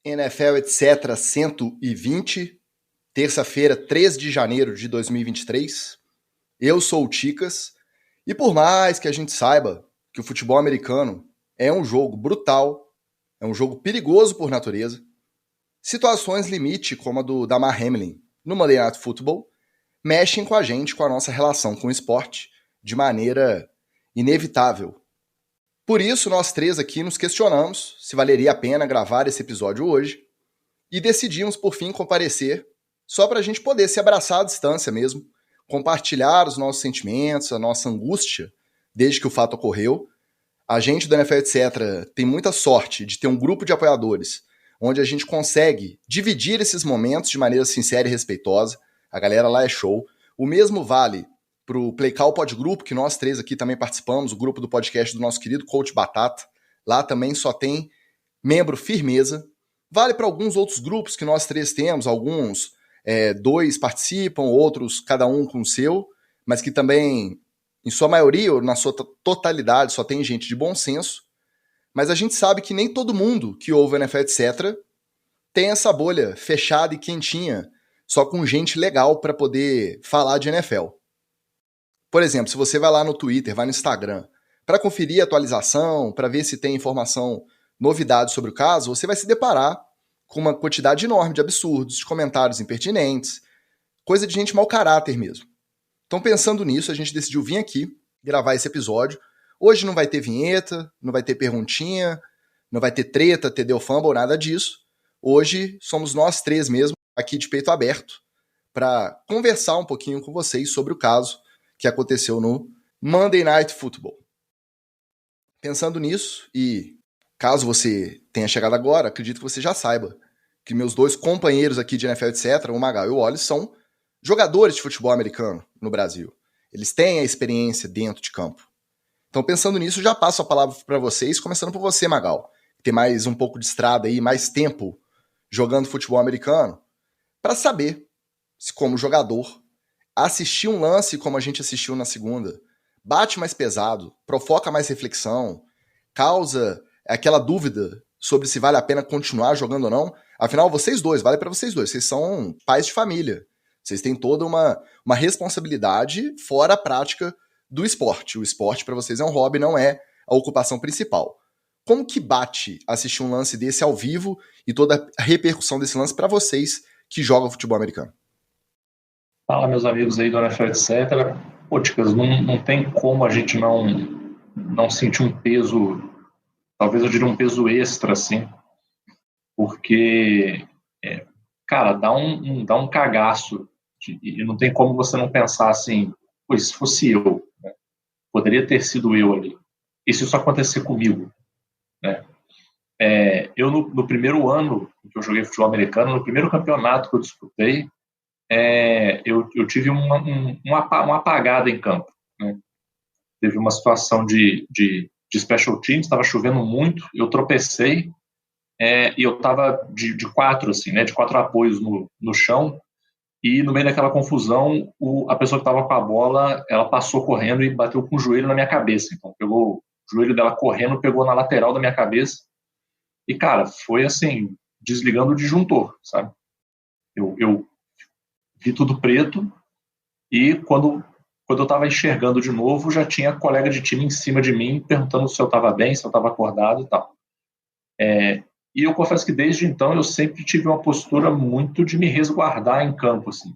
NFL, etc. 120, terça-feira, 3 de janeiro de 2023. Eu sou o Ticas, e por mais que a gente saiba que o futebol americano é um jogo brutal, é um jogo perigoso por natureza, situações limite, como a do Damar Hamlin no Monday Night Football, mexem com a gente, com a nossa relação com o esporte, de maneira inevitável. Por isso, nós três aqui nos questionamos se valeria a pena gravar esse episódio hoje e decidimos, por fim, comparecer só para a gente poder se abraçar à distância mesmo, compartilhar os nossos sentimentos, a nossa angústia desde que o fato ocorreu. A gente do NFL, etc., tem muita sorte de ter um grupo de apoiadores onde a gente consegue dividir esses momentos de maneira sincera e respeitosa. A galera lá é show. O mesmo vale pro Playcall Podgrupo, que nós três aqui também participamos, o grupo do podcast do nosso querido Coach Batata. Lá também só tem membro firmeza. Vale para alguns outros grupos que nós três temos, alguns dois participam, outros cada um com o seu, mas que também, em sua maioria, ou na sua totalidade, só tem gente de bom senso. Mas a gente sabe que nem todo mundo que ouve o NFL, etc., tem essa bolha fechada e quentinha, só com gente legal para poder falar de NFL. Por exemplo, se você vai lá no Twitter, vai no Instagram, para conferir a atualização, para ver se tem informação, novidades sobre o caso, você vai se deparar com uma quantidade enorme de absurdos, de comentários impertinentes, coisa de gente mau caráter mesmo. Então, pensando nisso, a gente decidiu vir aqui gravar esse episódio. Hoje não vai ter vinheta, não vai ter perguntinha, não vai ter treta, TD ou fumble, nada disso. Hoje somos nós três mesmo, aqui de peito aberto, para conversar um pouquinho com vocês sobre o caso que aconteceu no Monday Night Football. Pensando nisso, e caso você tenha chegado agora, acredito que você já saiba que meus dois companheiros aqui de NFL, etc., o Magal e o Wallace, são jogadores de futebol americano no Brasil. Eles têm a experiência dentro de campo. Então, pensando nisso, já passo a palavra para vocês, começando por você, Magal, que tem mais um pouco de estrada aí, mais tempo jogando futebol americano, para saber se, como jogador, assistir um lance como a gente assistiu na segunda, bate mais pesado, provoca mais reflexão, causa aquela dúvida sobre se vale a pena continuar jogando ou não. Afinal, vocês dois, vale para vocês dois, vocês são pais de família. Vocês têm toda uma responsabilidade fora a prática do esporte. O esporte para vocês é um hobby, não é a ocupação principal. Como que bate assistir um lance desse ao vivo e toda a repercussão desse lance para vocês que jogam futebol americano? Fala, meus amigos aí do NFL, etc. Pô, Ticas, não tem como a gente não sentir um peso, talvez eu diria um peso extra, assim, porque, cara, dá um cagaço, e não tem como você não pensar assim, pois se fosse eu, né? Poderia ter sido eu ali. E se isso acontecer comigo, né? Eu, no primeiro ano que eu joguei futebol americano, no primeiro campeonato que eu disputei, eu tive uma apagada em campo, né? Teve uma situação de special teams, estava chovendo muito, eu tropecei, e eu estava de quatro, assim, né, de quatro apoios no chão, e no meio daquela confusão, a pessoa que estava com a bola, ela passou correndo e bateu com o joelho na minha cabeça. Então, pegou o joelho dela correndo, pegou na lateral da minha cabeça, e, cara, foi assim, desligando o disjuntor, sabe? Eu vi tudo preto, e quando eu estava enxergando de novo, já tinha colega de time em cima de mim, perguntando se eu estava bem, se eu estava acordado e tal. E eu confesso que desde então eu sempre tive uma postura muito de me resguardar em campo, assim,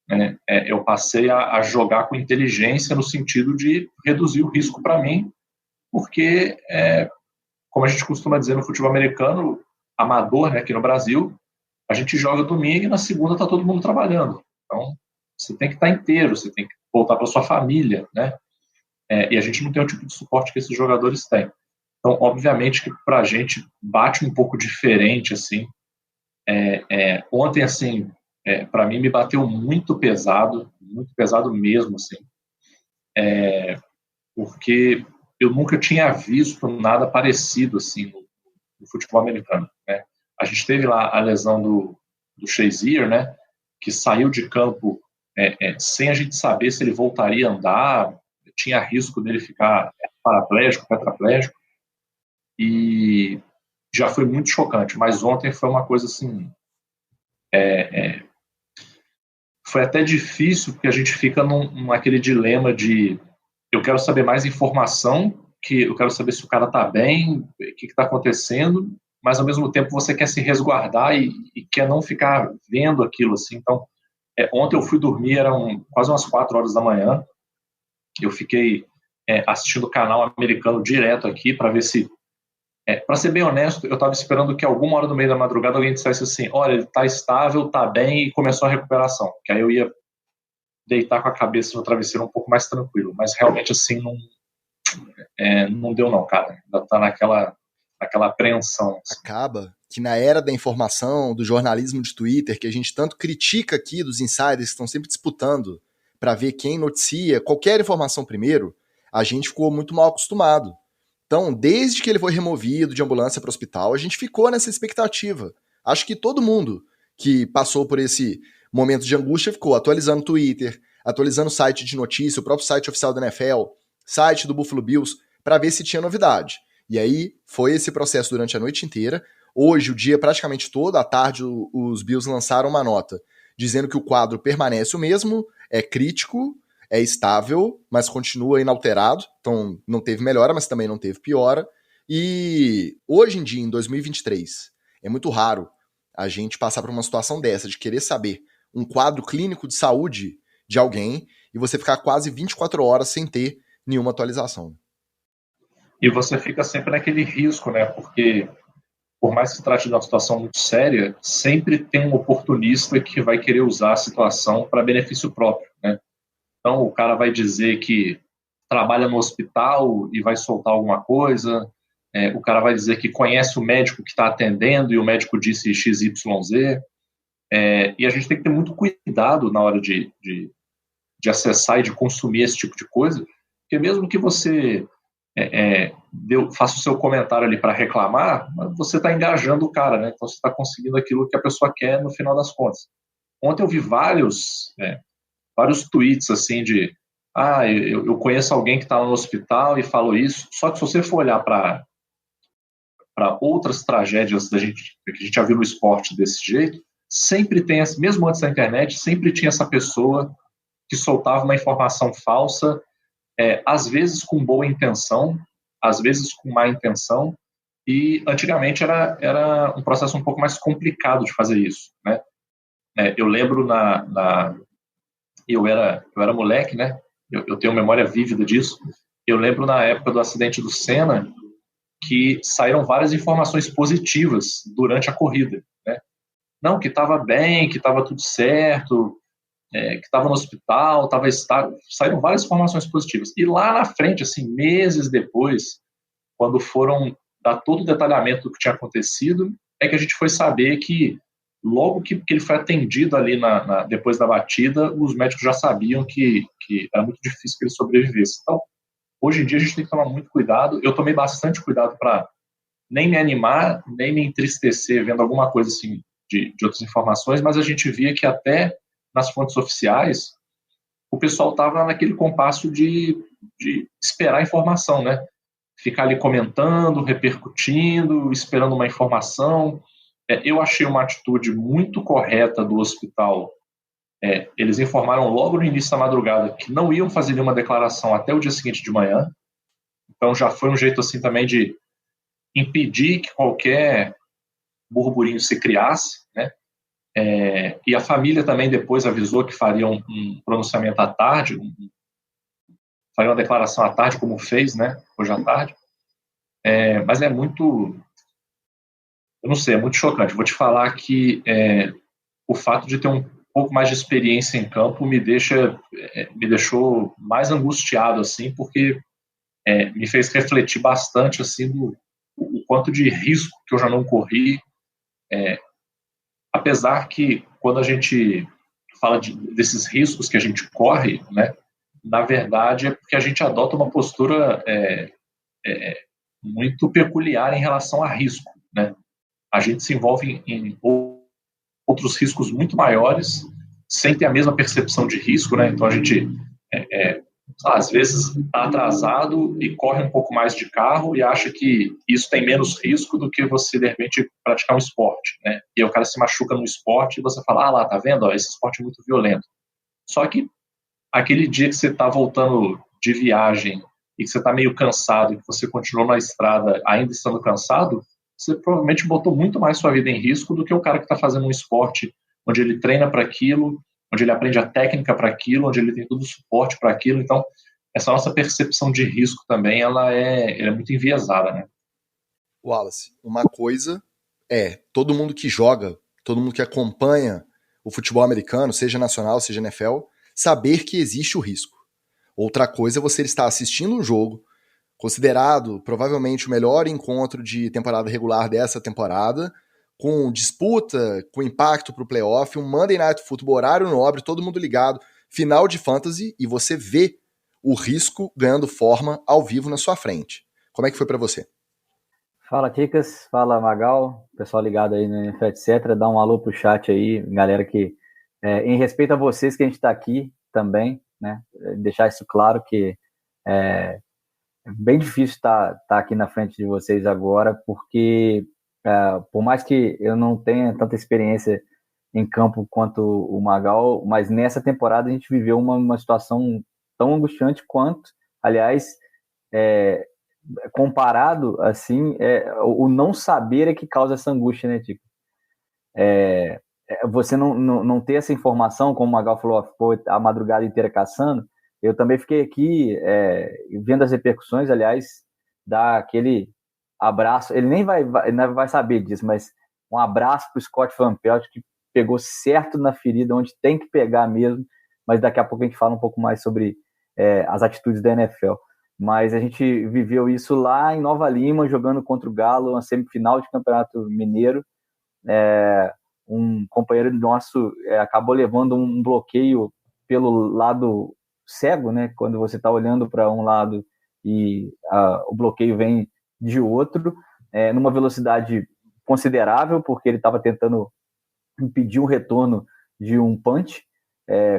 né? Eu passei a jogar com inteligência no sentido de reduzir o risco para mim, porque, como a gente costuma dizer no futebol americano, amador, né, aqui no Brasil, a gente joga domingo e na segunda está todo mundo trabalhando. Então, você tem que estar inteiro, você tem que voltar para sua família, né? E a gente não tem o tipo de suporte que esses jogadores têm. Então, obviamente que para a gente bate um pouco diferente, assim. Ontem, assim, para mim me bateu muito pesado mesmo, assim, porque eu nunca tinha visto nada parecido, assim, no futebol americano, né? A gente teve lá a lesão do Shazier, né, que saiu de campo sem a gente saber se ele voltaria a andar, tinha risco dele ficar paraplégico, tetraplégico, e já foi muito chocante, mas ontem foi uma coisa assim, foi até difícil, porque a gente fica naquele dilema de eu quero saber mais informação, que eu quero saber se o cara tá bem, o que está acontecendo, mas ao mesmo tempo você quer se resguardar e quer não ficar vendo aquilo assim. Então, ontem eu fui dormir, eram quase umas 4 horas da manhã, eu fiquei assistindo o canal americano direto aqui para ver se, para ser bem honesto, eu estava esperando que alguma hora no meio da madrugada alguém dissesse assim, olha, ele está estável, está bem e começou a recuperação, que aí eu ia deitar com a cabeça no travesseiro um pouco mais tranquilo, mas realmente assim não deu não, cara, ainda tá naquela apreensão. Assim. Acaba que na era da informação, do jornalismo de Twitter, que a gente tanto critica aqui, dos insiders que estão sempre disputando para ver quem noticia qualquer informação primeiro, a gente ficou muito mal acostumado. Então, desde que ele foi removido de ambulância para o hospital, a gente ficou nessa expectativa. Acho que todo mundo que passou por esse momento de angústia ficou atualizando o Twitter, atualizando o site de notícia, o próprio site oficial da NFL, site do Buffalo Bills, para ver se tinha novidade. E aí foi esse processo durante a noite inteira. Hoje, o dia praticamente todo, à tarde, os Bills lançaram uma nota dizendo que o quadro permanece o mesmo, é crítico, é estável, mas continua inalterado. Então, não teve melhora, mas também não teve piora. E hoje em dia, em 2023, é muito raro a gente passar por uma situação dessa, de querer saber um quadro clínico de saúde de alguém e você ficar quase 24 horas sem ter nenhuma atualização. E você fica sempre naquele risco, né? Porque, por mais que se trate de uma situação muito séria, sempre tem um oportunista que vai querer usar a situação para benefício próprio, né? Então, o cara vai dizer que trabalha no hospital e vai soltar alguma coisa, o cara vai dizer que conhece o médico que está atendendo e o médico disse XYZ, e a gente tem que ter muito cuidado na hora de acessar e de consumir esse tipo de coisa, porque mesmo que você faça o seu comentário ali para reclamar, você está engajando o cara, né? Então você está conseguindo aquilo que a pessoa quer no final das contas. Ontem eu vi vários tweets assim de eu conheço alguém que está no hospital e falou isso, só que se você for olhar para outras tragédias que a gente já viu no esporte desse jeito, sempre tem, mesmo antes da internet, sempre tinha essa pessoa que soltava uma informação falsa, às vezes com boa intenção, às vezes com má intenção, e antigamente era um processo um pouco mais complicado de fazer isso, né? Eu lembro eu era moleque, né? Eu tenho memória vívida disso. Eu lembro na época do acidente do Senna que saíram várias informações positivas durante a corrida, né? Não, que estava bem, que estava tudo certo, que estava no hospital, estava estável. Saíram várias informações positivas. E lá na frente, assim, meses depois, quando foram dar todo o detalhamento do que tinha acontecido, é que a gente foi saber que logo que ele foi atendido ali depois da batida, os médicos já sabiam que era muito difícil que ele sobrevivesse. Então, hoje em dia a gente tem que tomar muito cuidado. Eu tomei bastante cuidado para nem me animar, nem me entristecer vendo alguma coisa assim de outras informações, mas a gente via que até nas fontes oficiais o pessoal estava naquele compasso de esperar a informação, né? Ficar ali comentando, repercutindo, esperando uma informação. Eu achei uma atitude muito correta do hospital. Eles informaram logo no início da madrugada que não iam fazer nenhuma declaração até o dia seguinte de manhã. Então já foi um jeito assim também de impedir que qualquer burburinho se criasse, né? E a família também depois avisou que faria um pronunciamento à tarde, faria uma declaração à tarde, como fez, né? Hoje à tarde. Mas é muito, eu não sei, é muito chocante. Vou te falar que o fato de ter um pouco mais de experiência em campo me deixou mais angustiado, assim, porque me fez refletir bastante, assim, o quanto de risco que eu já não corri, apesar que quando a gente fala desses riscos que a gente corre, né, na verdade é porque a gente adota uma postura muito peculiar em relação a risco, né? A gente se envolve em outros riscos muito maiores sem ter a mesma percepção de risco, né? Então a gente às vezes está atrasado e corre um pouco mais de carro e acha que isso tem menos risco do que você, de repente, praticar um esporte, né? E aí o cara se machuca no esporte e você fala, ah lá, tá vendo? Ó, esse esporte é muito violento. Só que aquele dia que você está voltando de viagem e que você está meio cansado e que você continuou na estrada ainda estando cansado, você provavelmente botou muito mais sua vida em risco do que o cara que está fazendo um esporte onde ele treina para aquilo, onde ele aprende a técnica para aquilo, onde ele tem todo o suporte para aquilo. Então, essa nossa percepção de risco também, ela é muito enviesada, né? Wallace, uma coisa é todo mundo que joga, todo mundo que acompanha o futebol americano, seja nacional, seja NFL, saber que existe o risco. Outra coisa é você estar assistindo um jogo, considerado provavelmente o melhor encontro de temporada regular dessa temporada, com disputa, com impacto para o playoff, um Monday Night Football, horário nobre, todo mundo ligado, final de fantasy, e você vê o risco ganhando forma ao vivo na sua frente. Como é que foi para você? Fala, Ticas. Fala, Magal. Pessoal ligado aí no NFL, etc. Dá um alô pro chat aí, galera que, em respeito a vocês que a gente está aqui também, né? Deixar isso claro que é bem difícil estar aqui na frente de vocês agora, porque por mais que eu não tenha tanta experiência em campo quanto o Magal, mas nessa temporada a gente viveu uma situação tão angustiante quanto, aliás, é, comparado, assim, o não saber é que causa essa angústia, né, Tico? Você não ter essa informação, como o Magal falou, ficou a madrugada inteira caçando. Eu também fiquei aqui vendo as repercussões, aliás, dar aquele abraço. Ele nem vai saber disso, mas um abraço para o Scott Van Pelt, que pegou certo na ferida, onde tem que pegar mesmo, mas daqui a pouco a gente fala um pouco mais sobre as atitudes da NFL. Mas a gente viveu isso lá em Nova Lima, jogando contra o Galo, uma semifinal de Campeonato Mineiro. Um companheiro nosso acabou levando um bloqueio pelo lado cego, né? Quando você está olhando para um lado e o bloqueio vem de outro, numa velocidade considerável, porque ele estava tentando impedir o retorno de um punch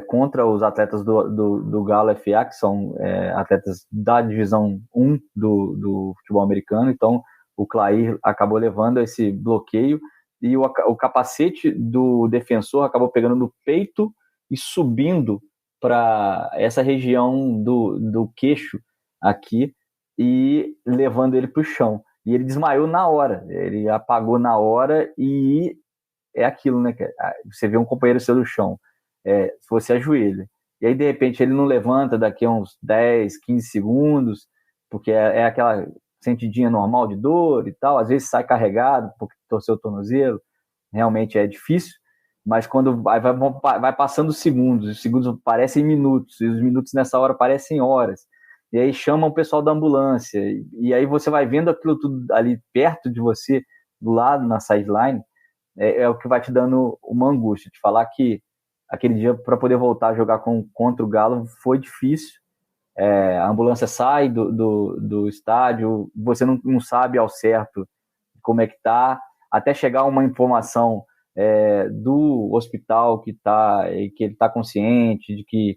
contra os atletas do Galo FA, que são atletas da divisão 1 do futebol americano. Então, o Clair acabou levando esse bloqueio e o capacete do defensor acabou pegando no peito e subindo para essa região do queixo aqui e levando ele para o chão. E ele desmaiou na hora, ele apagou na hora e é aquilo, né? Você vê um companheiro seu no chão, se você ajoelha, e aí de repente ele não levanta daqui a uns 10, 15 segundos, porque é aquela sentidinha normal de dor e tal, às vezes sai carregado porque torceu o tornozelo, realmente é difícil, mas quando vai passando os segundos parecem minutos, e os minutos nessa hora parecem horas, e aí chama o pessoal da ambulância, e aí você vai vendo aquilo tudo ali perto de você, do lado, na sideline, é o que vai te dando uma angústia, de falar que aquele dia, para poder voltar a jogar contra o Galo, foi difícil. A ambulância sai do estádio, você não sabe ao certo como é que tá, até chegar uma informação do hospital que ele está consciente, de que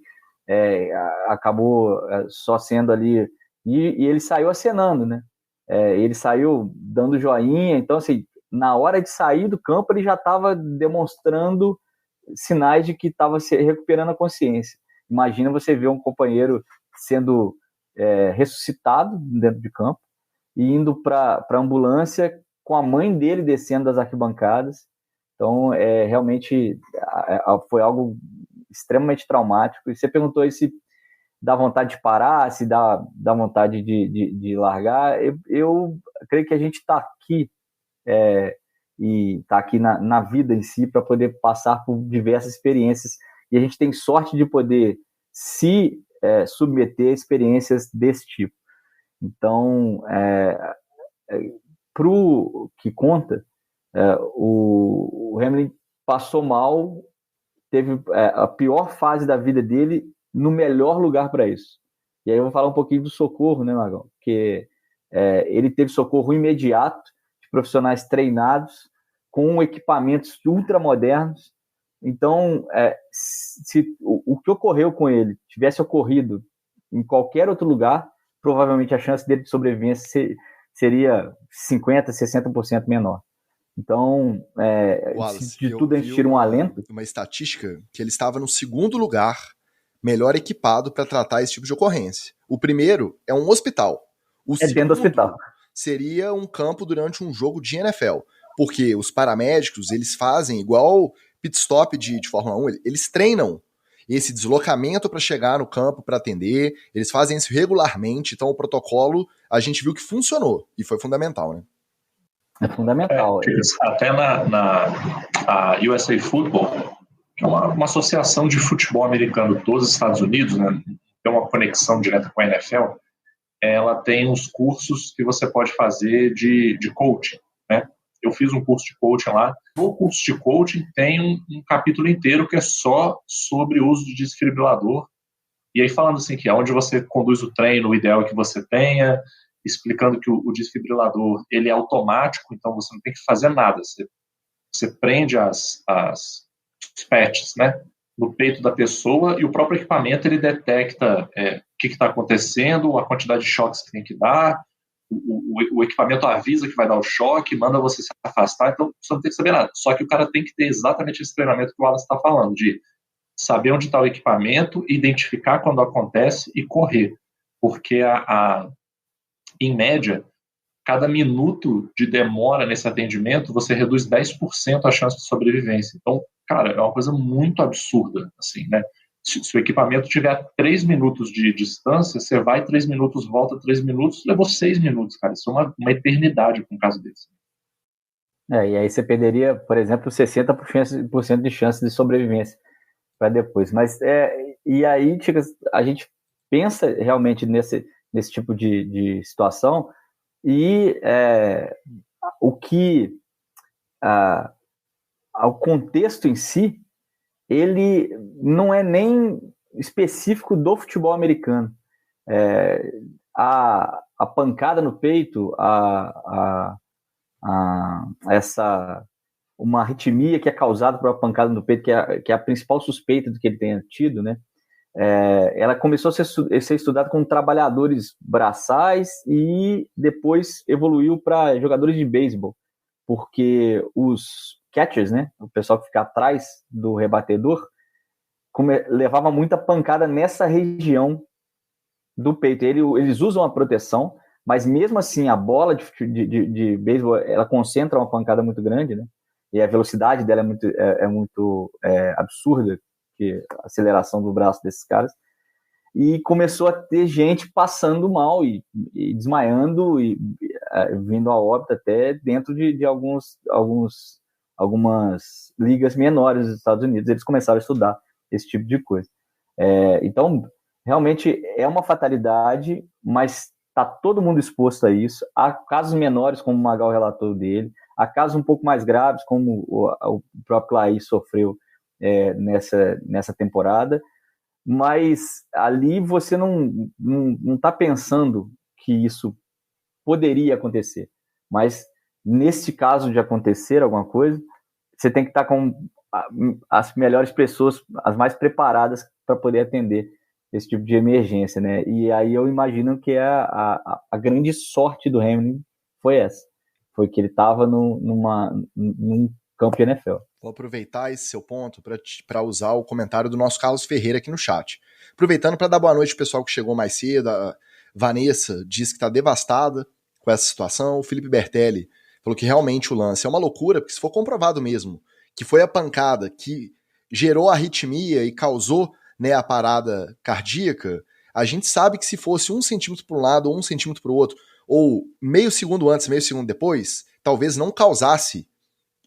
acabou só sendo ali, e ele saiu acenando, né? Ele saiu dando joinha, então assim, na hora de sair do campo ele já estava demonstrando sinais de que estava se recuperando a consciência. Imagina você ver um companheiro sendo ressuscitado dentro de campo e indo para a ambulância com a mãe dele descendo das arquibancadas. Então, realmente foi algo extremamente traumático. E você perguntou aí se dá vontade de parar, se dá vontade de largar. Eu creio que a gente está aqui e está aqui na vida em si para poder passar por diversas experiências, e a gente tem sorte de poder se submeter a experiências desse tipo. Então, para o que conta, o Hamlin passou mal, teve a pior fase da vida dele no melhor lugar para isso. E aí eu vou falar um pouquinho do socorro, né, Magão? Porque ele teve socorro imediato, de profissionais treinados, com equipamentos ultramodernos. Então, se o que ocorreu com ele tivesse ocorrido em qualquer outro lugar, provavelmente a chance dele de sobrevivência seria 50%, 60% menor. Então, Wallace, de tudo a gente tira um alento. Uma estatística que ele estava no segundo lugar melhor equipado para tratar esse tipo de ocorrência. O primeiro é um hospital. O segundo dentro do hospital. Seria um campo durante um jogo de NFL. Porque os paramédicos, eles fazem igual pit stop de Fórmula 1, eles treinam esse deslocamento para chegar no campo para atender, eles fazem isso regularmente, então o protocolo a gente viu que funcionou e foi fundamental, né? É fundamental. Até a USA Football, que é uma associação de futebol americano dos Estados Unidos, né, tem uma conexão direta com a NFL, ela tem uns cursos que você pode fazer de coaching, né? Eu fiz um curso de coaching lá. No curso de coaching tem um capítulo inteiro que é só sobre o uso de desfibrilador. E aí falando assim que onde você conduz o treino, o ideal é que você tenha, explicando que o desfibrilador ele é automático, então você não tem que fazer nada. Você prende os patches, né, no peito da pessoa e o próprio equipamento ele detecta o que está acontecendo, a quantidade de choques que tem que dar, o equipamento avisa que vai dar o choque, manda você se afastar, então você não tem que saber nada. Só que o cara tem que ter exatamente esse treinamento que o Wallace está falando, de saber onde está o equipamento, identificar quando acontece e correr. Porque, em média, cada minuto de demora nesse atendimento, você reduz 10% a chance de sobrevivência. Então, cara, é uma coisa muito absurda, assim, né? Se o equipamento tiver a 3 minutos de distância, você vai 3 minutos, volta 3 minutos, levou 6 minutos, cara. Isso é uma eternidade com um caso desse. E aí você perderia, por exemplo, 60% de chance de sobrevivência para depois. Mas, e aí, Ticas, a gente pensa realmente nesse tipo de situação e o contexto em si, ele não é nem específico do futebol americano. A pancada no peito, uma arritmia que é causada por uma pancada no peito, que é a principal suspeita do que ele tenha tido, né? Ela começou a ser estudada com trabalhadores braçais e depois evoluiu para jogadores de beisebol, porque os catchers, né, o pessoal que fica atrás do rebatedor, levava muita pancada nessa região do peito. Eles usam a proteção, mas mesmo assim a bola de beisebol ela concentra uma pancada muito grande, né? E a velocidade dela é muito absurda, que a aceleração do braço desses caras. E começou a ter gente passando mal e desmaiando e vindo a óbito até dentro de algumas ligas menores dos Estados Unidos. Eles começaram a estudar esse tipo de coisa. Então, realmente é uma fatalidade, mas está todo mundo exposto a isso. Há casos menores, como o Magal relatou dele, há casos um pouco mais graves, como o próprio Clay sofreu nessa temporada, mas ali você não está pensando que isso poderia acontecer. Mas nesse caso de acontecer alguma coisa, você tem que estar com as melhores pessoas, as mais preparadas para poder atender esse tipo de emergência, né? E aí eu imagino que a grande sorte do Hamlin foi essa. Foi que ele estava num campo de NFL. Vou aproveitar esse seu ponto para usar o comentário do nosso Carlos Ferreira aqui no chat. Aproveitando para dar boa noite ao pessoal que chegou mais cedo. A Vanessa diz que está devastada com essa situação. O Felipe Bertelli falou que realmente o lance é uma loucura, porque se for comprovado mesmo que foi a pancada que gerou a arritmia e causou, né, a parada cardíaca, a gente sabe que se fosse 1 centímetro para um lado ou 1 centímetro para o outro, ou meio segundo antes, meio segundo depois, talvez não causasse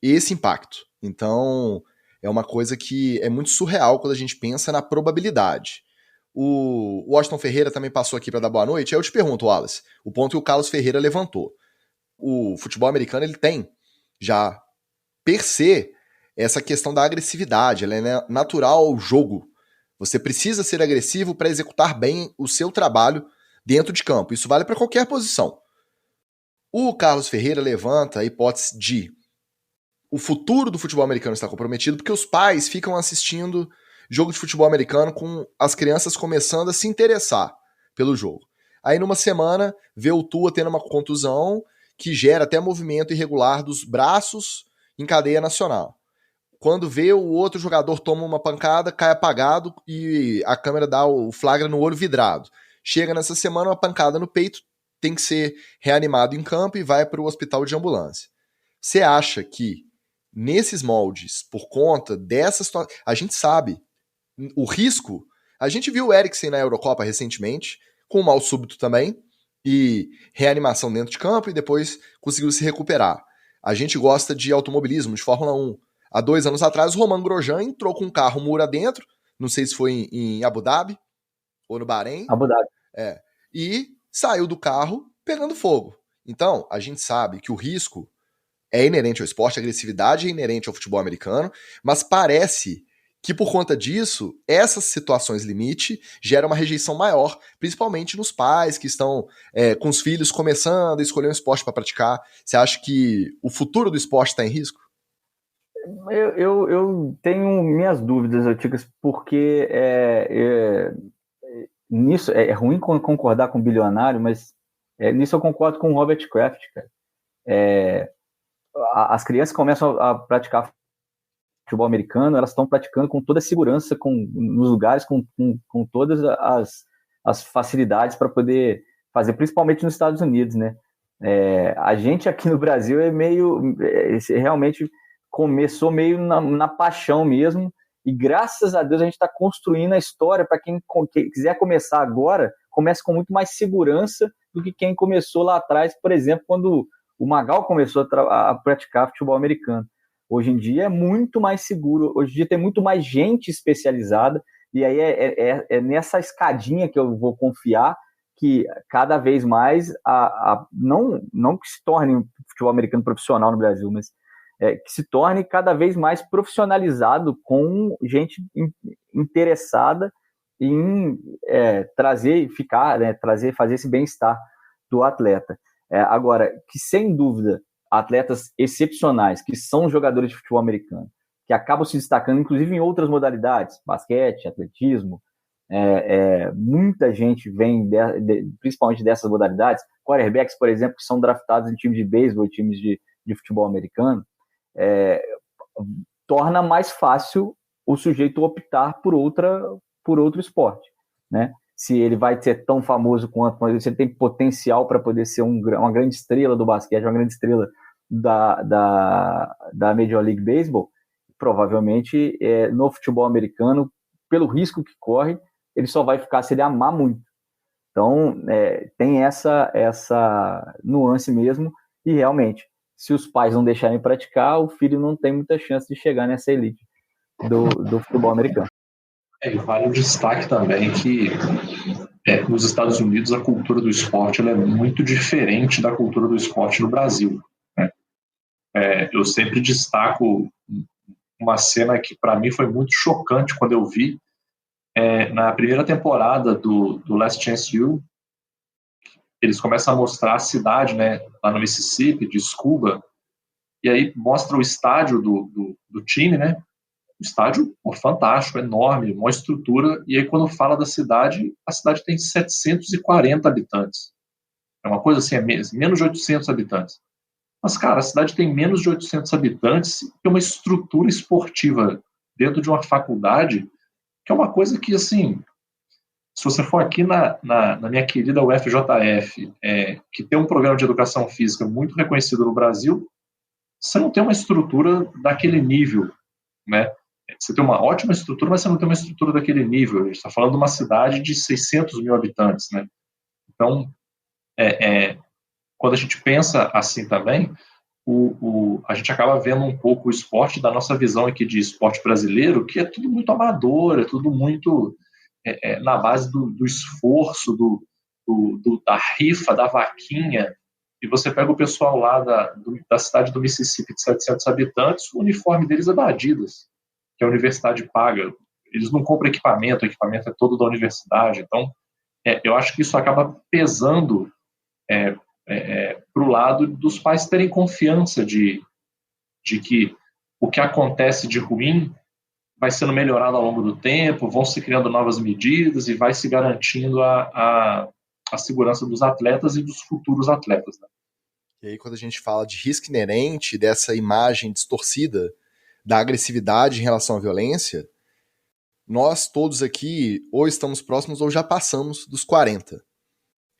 esse impacto. Então, é uma coisa que é muito surreal quando a gente pensa na probabilidade. O Washington Ferreira também passou aqui para dar boa noite. Aí eu te pergunto, Wallace, o ponto que o Carlos Ferreira levantou. O futebol americano, ele tem já, per se, essa questão da agressividade. Ela é natural ao jogo. Você precisa ser agressivo para executar bem o seu trabalho dentro de campo. Isso vale para qualquer posição. O Carlos Ferreira levanta a hipótese de o futuro do futebol americano está comprometido porque os pais ficam assistindo jogo de futebol americano com as crianças começando a se interessar. pelo jogo. Aí numa semana, vê o Tua tendo uma contusão que gera até movimento irregular dos braços em cadeia nacional. Quando vê o outro jogador toma uma pancada, cai apagado e a câmera dá o flagra no olho vidrado. Chega nessa semana, uma pancada no peito, tem que ser reanimado em campo e vai para o hospital de ambulância. Você acha que nesses moldes, por conta dessa situação, a gente sabe o risco, a gente viu o Eriksen na Eurocopa recentemente, com mal súbito também, e reanimação dentro de campo, e depois conseguiu se recuperar. A gente gosta de automobilismo, de Fórmula 1. Há 2 anos atrás, o Romain Grosjean entrou com um carro muro adentro, não sei se foi em Abu Dhabi ou no Bahrein. Abu Dhabi. E saiu do carro pegando fogo. Então, a gente sabe que o risco é inerente ao esporte, a agressividade é inerente ao futebol americano, mas parece que por conta disso, essas situações limite geram uma rejeição maior, principalmente nos pais que estão com os filhos começando a escolher um esporte para praticar. Você acha que o futuro do esporte está em risco? Eu tenho minhas dúvidas, Ticas, porque nisso é ruim concordar com o bilionário, mas nisso eu concordo com o Robert Kraft, cara. As crianças começam a praticar futebol americano, elas estão praticando com toda a segurança, nos lugares, com todas as facilidades para poder fazer, principalmente nos Estados Unidos, né? A gente aqui no Brasil realmente começou meio na paixão mesmo, e graças a Deus a gente está construindo a história para quem quiser começar agora, comece com muito mais segurança do que quem começou lá atrás, por exemplo, quando o Magal começou a praticar futebol americano. Hoje em dia é muito mais seguro, hoje em dia tem muito mais gente especializada, e aí é nessa escadinha que eu vou confiar, que cada vez mais, não que se torne um futebol americano profissional no Brasil, mas que se torne cada vez mais profissionalizado, com gente interessada em fazer esse bem-estar do atleta. Agora, que sem dúvida, atletas excepcionais, que são jogadores de futebol americano, que acabam se destacando, inclusive em outras modalidades, basquete, atletismo, muita gente vem, principalmente dessas modalidades, quarterbacks, por exemplo, que são draftados em times de beisebol, times de futebol americano, torna mais fácil o sujeito optar por outro esporte, né? Se ele vai ser tão famoso quanto, mas se ele tem potencial para poder ser uma grande estrela do basquete, uma grande estrela da Major League Baseball, provavelmente no futebol americano, pelo risco que corre, ele só vai ficar se ele amar muito. Então, tem essa nuance mesmo, e realmente, se os pais não deixarem praticar, o filho não tem muita chance de chegar nessa elite do futebol americano. E vale o destaque também que nos Estados Unidos a cultura do esporte ela é muito diferente da cultura do esporte no Brasil, né? Eu sempre destaco uma cena que para mim foi muito chocante quando eu vi na primeira temporada do Last Chance U. Eles começam a mostrar a cidade, né, lá no Mississippi, de Scuba, e aí mostra o estádio do time, né? Um estádio fantástico, enorme, uma estrutura, e aí quando fala da cidade, a cidade tem 740 habitantes. É uma coisa assim, menos de 800 habitantes. Mas, cara, a cidade tem menos de 800 habitantes e tem uma estrutura esportiva dentro de uma faculdade, que é uma coisa que, assim, se você for aqui na minha querida UFJF, que tem um programa de educação física muito reconhecido no Brasil, você não tem uma estrutura daquele nível, né? Você tem uma ótima estrutura, mas você não tem uma estrutura daquele nível. A gente está falando de uma cidade de 600 mil habitantes, né? Então, quando a gente pensa assim também, a gente acaba vendo um pouco o esporte da nossa visão aqui de esporte brasileiro, que é tudo muito amador, é tudo muito na base do esforço, da rifa, da vaquinha. E você pega o pessoal lá da cidade do Mississippi, de 700 habitantes, o uniforme deles é da Adidas, que a universidade paga. Eles não compram equipamento, o equipamento é todo da universidade. Então, eu acho que isso acaba pesando para o lado dos pais terem confiança de que o que acontece de ruim vai sendo melhorado ao longo do tempo, vão se criando novas medidas e vai se garantindo a segurança dos atletas e dos futuros atletas, né? E aí, quando a gente fala de risco inerente, dessa imagem distorcida da agressividade em relação à violência, nós todos aqui ou estamos próximos ou já passamos dos 40.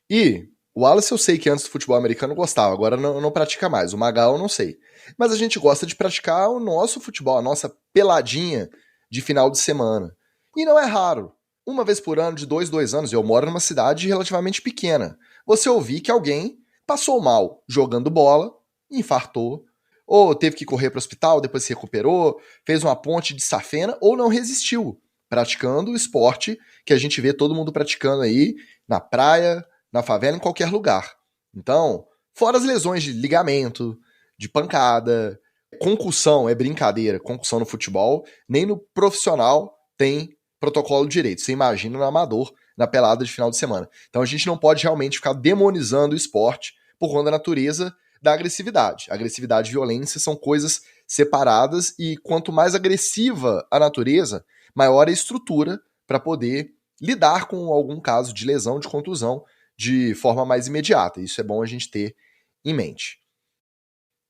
E o Wallace eu sei que antes do futebol americano gostava, agora não pratica mais. O Magal eu não sei. Mas a gente gosta de praticar o nosso futebol, a nossa peladinha de final de semana. E não é raro. Uma vez por ano, de 2 anos, eu moro numa cidade relativamente pequena. Você ouvir que alguém passou mal jogando bola, infartou, ou teve que correr para o hospital, depois se recuperou, fez uma ponte de safena, ou não resistiu, praticando o esporte que a gente vê todo mundo praticando aí na praia, na favela, em qualquer lugar. Então, fora as lesões de ligamento, de pancada, concussão é brincadeira, concussão no futebol, nem no profissional tem protocolo direito. Você imagina no amador, na pelada de final de semana. Então a gente não pode realmente ficar demonizando o esporte por conta da natureza da agressividade. Agressividade e violência são coisas separadas e quanto mais agressiva a natureza, maior a estrutura para poder lidar com algum caso de lesão, de contusão, de forma mais imediata. Isso é bom a gente ter em mente.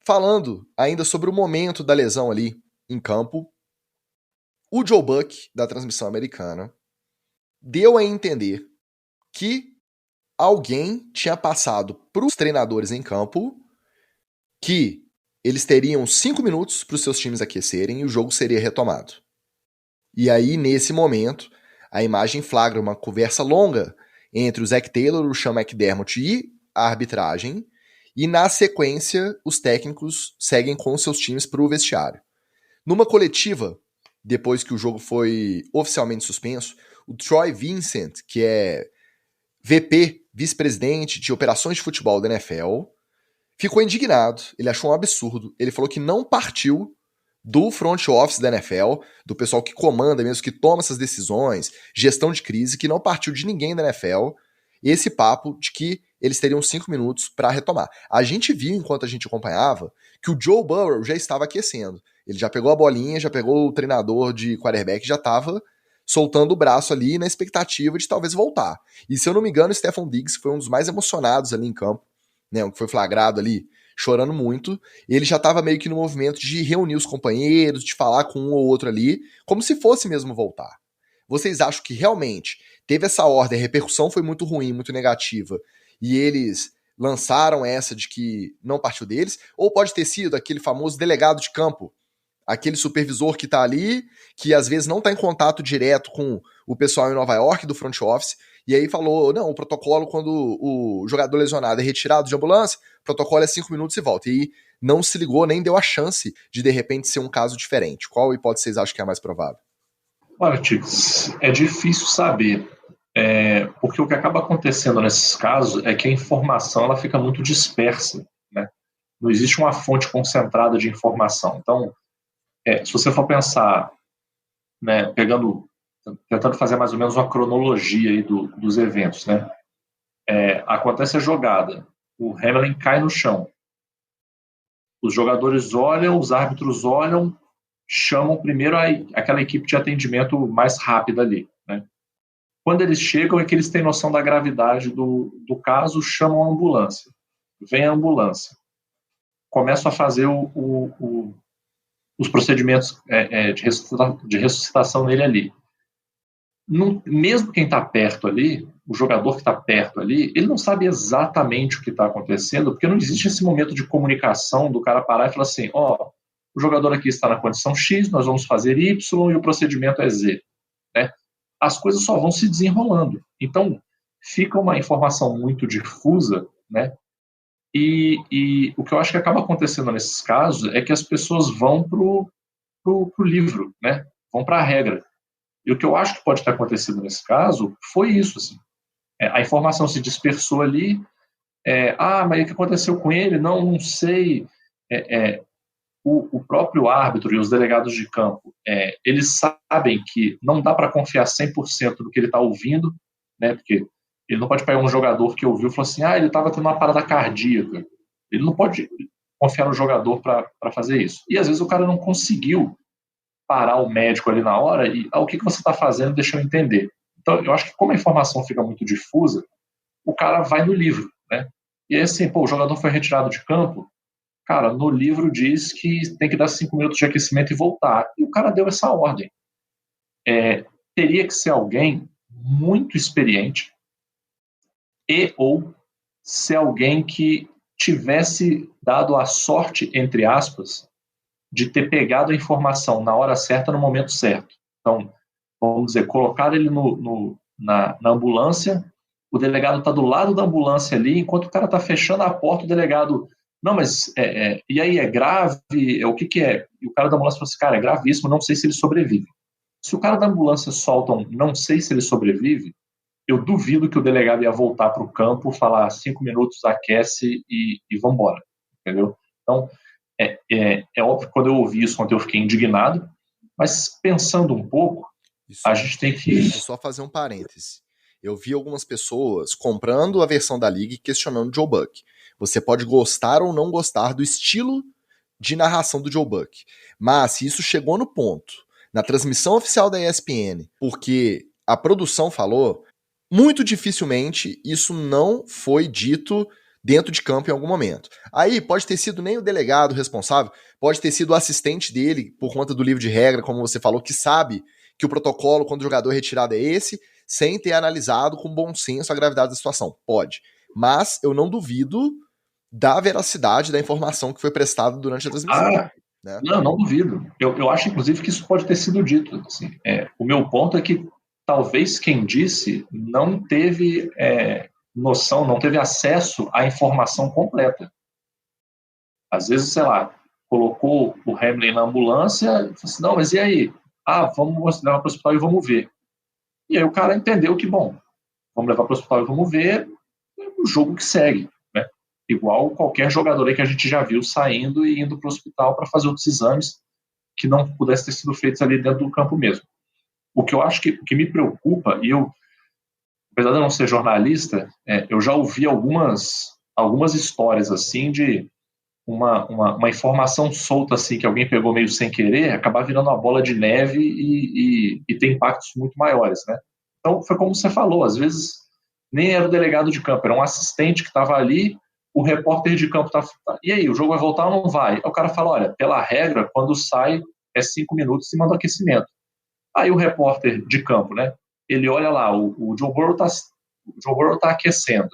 Falando ainda sobre o momento da lesão ali em campo, o Joe Buck, da transmissão americana, deu a entender que alguém tinha passado para os treinadores em campo que eles teriam 5 minutos para os seus times aquecerem e o jogo seria retomado. E aí, nesse momento, a imagem flagra uma conversa longa entre o Zac Taylor, o Sean McDermott e a arbitragem, e na sequência, os técnicos seguem com os seus times para o vestiário. Numa coletiva, depois que o jogo foi oficialmente suspenso, o Troy Vincent, que é VP, vice-presidente de operações de futebol da NFL, ficou indignado, ele achou um absurdo, ele falou que não partiu do front office da NFL, do pessoal que comanda mesmo, que toma essas decisões, gestão de crise, que não partiu de ninguém da NFL, esse papo de que eles teriam 5 minutos para retomar. A gente viu, enquanto a gente acompanhava, que o Joe Burrow já estava aquecendo. Ele já pegou a bolinha, já pegou o treinador de quarterback, já estava soltando o braço ali na expectativa de talvez voltar. E se eu não me engano, o Stefon Diggs foi um dos mais emocionados ali em campo, né, o que foi flagrado ali, chorando muito. Ele já estava meio que no movimento de reunir os companheiros, de falar com um ou outro ali, como se fosse mesmo voltar. Vocês acham que realmente teve essa ordem, a repercussão foi muito ruim, muito negativa, e eles lançaram essa de que não partiu deles? Ou pode ter sido aquele famoso delegado de campo, aquele supervisor que tá ali, que às vezes não tá em contato direto com o pessoal em Nova York do front office, e aí falou, não, o protocolo quando o jogador lesionado é retirado de ambulância, o protocolo é 5 minutos e volta. E não se ligou, nem deu a chance de repente ser um caso diferente. Qual hipótese vocês acham que é a mais provável? Olha, Tix, é difícil saber, porque o que acaba acontecendo nesses casos é que a informação ela fica muito dispersa, né? Não existe uma fonte concentrada de informação. Então, se você for pensar, né, tentando fazer mais ou menos uma cronologia aí dos eventos, né? Acontece a jogada, o Hamlin cai no chão, os jogadores olham, os árbitros olham, chamam primeiro aquela equipe de atendimento mais rápida ali, né? Quando eles chegam é que eles têm noção da gravidade do caso, chamam a ambulância. Vem a ambulância. Começam a fazer os procedimentos de ressuscitação nele ali. Mesmo quem está perto ali, o jogador que está perto ali, ele não sabe exatamente o que está acontecendo, porque não existe esse momento de comunicação do cara parar e falar assim, o jogador aqui está na condição X, nós vamos fazer Y e o procedimento é Z, né? As coisas só vão se desenrolando. Então, fica uma informação muito difusa, né? E o que eu acho que acaba acontecendo nesses casos é que as pessoas vão pro livro, né? Vão para a regra. E o que eu acho que pode ter acontecido nesse caso foi isso, assim. A informação se dispersou ali. Mas o que aconteceu com ele? Não sei. O próprio árbitro e os delegados de campo, eles sabem que não dá para confiar 100% no que ele está ouvindo, né? Porque ele não pode pegar um jogador que ouviu e falar assim, ele estava tendo uma parada cardíaca. Ele não pode confiar no jogador para fazer isso. E às vezes o cara não conseguiu parar o médico ali na hora e o que você está fazendo, deixa eu entender. Então, eu acho que como a informação fica muito difusa, o cara vai no livro, né? E aí, assim, o jogador foi retirado de campo, cara, no livro diz que tem que dar 5 minutos de aquecimento e voltar. E o cara deu essa ordem. Teria que ser alguém muito experiente e ou ser alguém que tivesse dado a sorte, entre aspas, de ter pegado a informação na hora certa, no momento certo. Então, vamos dizer, colocar ele na ambulância, o delegado está do lado da ambulância ali, enquanto o cara está fechando a porta, o delegado, não, mas, e aí, é grave? O que é? E o cara da ambulância falou assim, cara, é gravíssimo, não sei se ele sobrevive. Se o cara da ambulância solta um não sei se ele sobrevive, eu duvido que o delegado ia voltar para o campo, falar 5 minutos, aquece e vambora, entendeu? Então, é óbvio que quando eu ouvi isso, quando eu fiquei indignado, mas pensando um pouco, a gente tem que... Deixa eu só fazer um parêntese. Eu vi algumas pessoas comprando a versão da Liga e questionando o Joe Buck. Você pode gostar ou não gostar do estilo de narração do Joe Buck, mas se isso chegou no ponto, na transmissão oficial da ESPN, porque a produção falou, muito dificilmente isso não foi dito dentro de campo em algum momento. Aí pode ter sido nem o delegado responsável, pode ter sido o assistente dele, por conta do livro de regra, como você falou, que sabe que o protocolo quando o jogador é retirado é esse, sem ter analisado com bom senso a gravidade da situação. Pode. Mas eu não duvido da veracidade da informação que foi prestada durante a transmissão. Né? Não duvido. Eu acho, inclusive, que isso pode ter sido dito. Assim. O meu ponto é que talvez quem disse não teve noção, não teve acesso à informação completa. Às vezes, sei lá, colocou o Hamlin na ambulância e falou assim, não, mas e aí? Vamos levar para o hospital e vamos ver. E aí o cara entendeu que, bom, vamos levar para o hospital e vamos ver o jogo que segue. Né? Igual qualquer jogador aí que a gente já viu saindo e indo para o hospital para fazer outros exames que não pudessem ter sido feitos ali dentro do campo mesmo. O que eu acho que me preocupa, e eu, apesar de eu não ser jornalista, eu já ouvi algumas histórias assim de uma informação solta assim que alguém pegou meio sem querer, acabar virando uma bola de neve e ter impactos muito maiores, né? Então foi como você falou, às vezes nem era o delegado de campo, era um assistente que estava ali, o repórter de campo tá, e aí, o jogo vai voltar ou não vai? Aí o cara fala, olha, pela regra, quando sai é 5 minutos e manda o aquecimento. Aí o repórter de campo, né? Ele olha lá, o Joe Burrow tá aquecendo.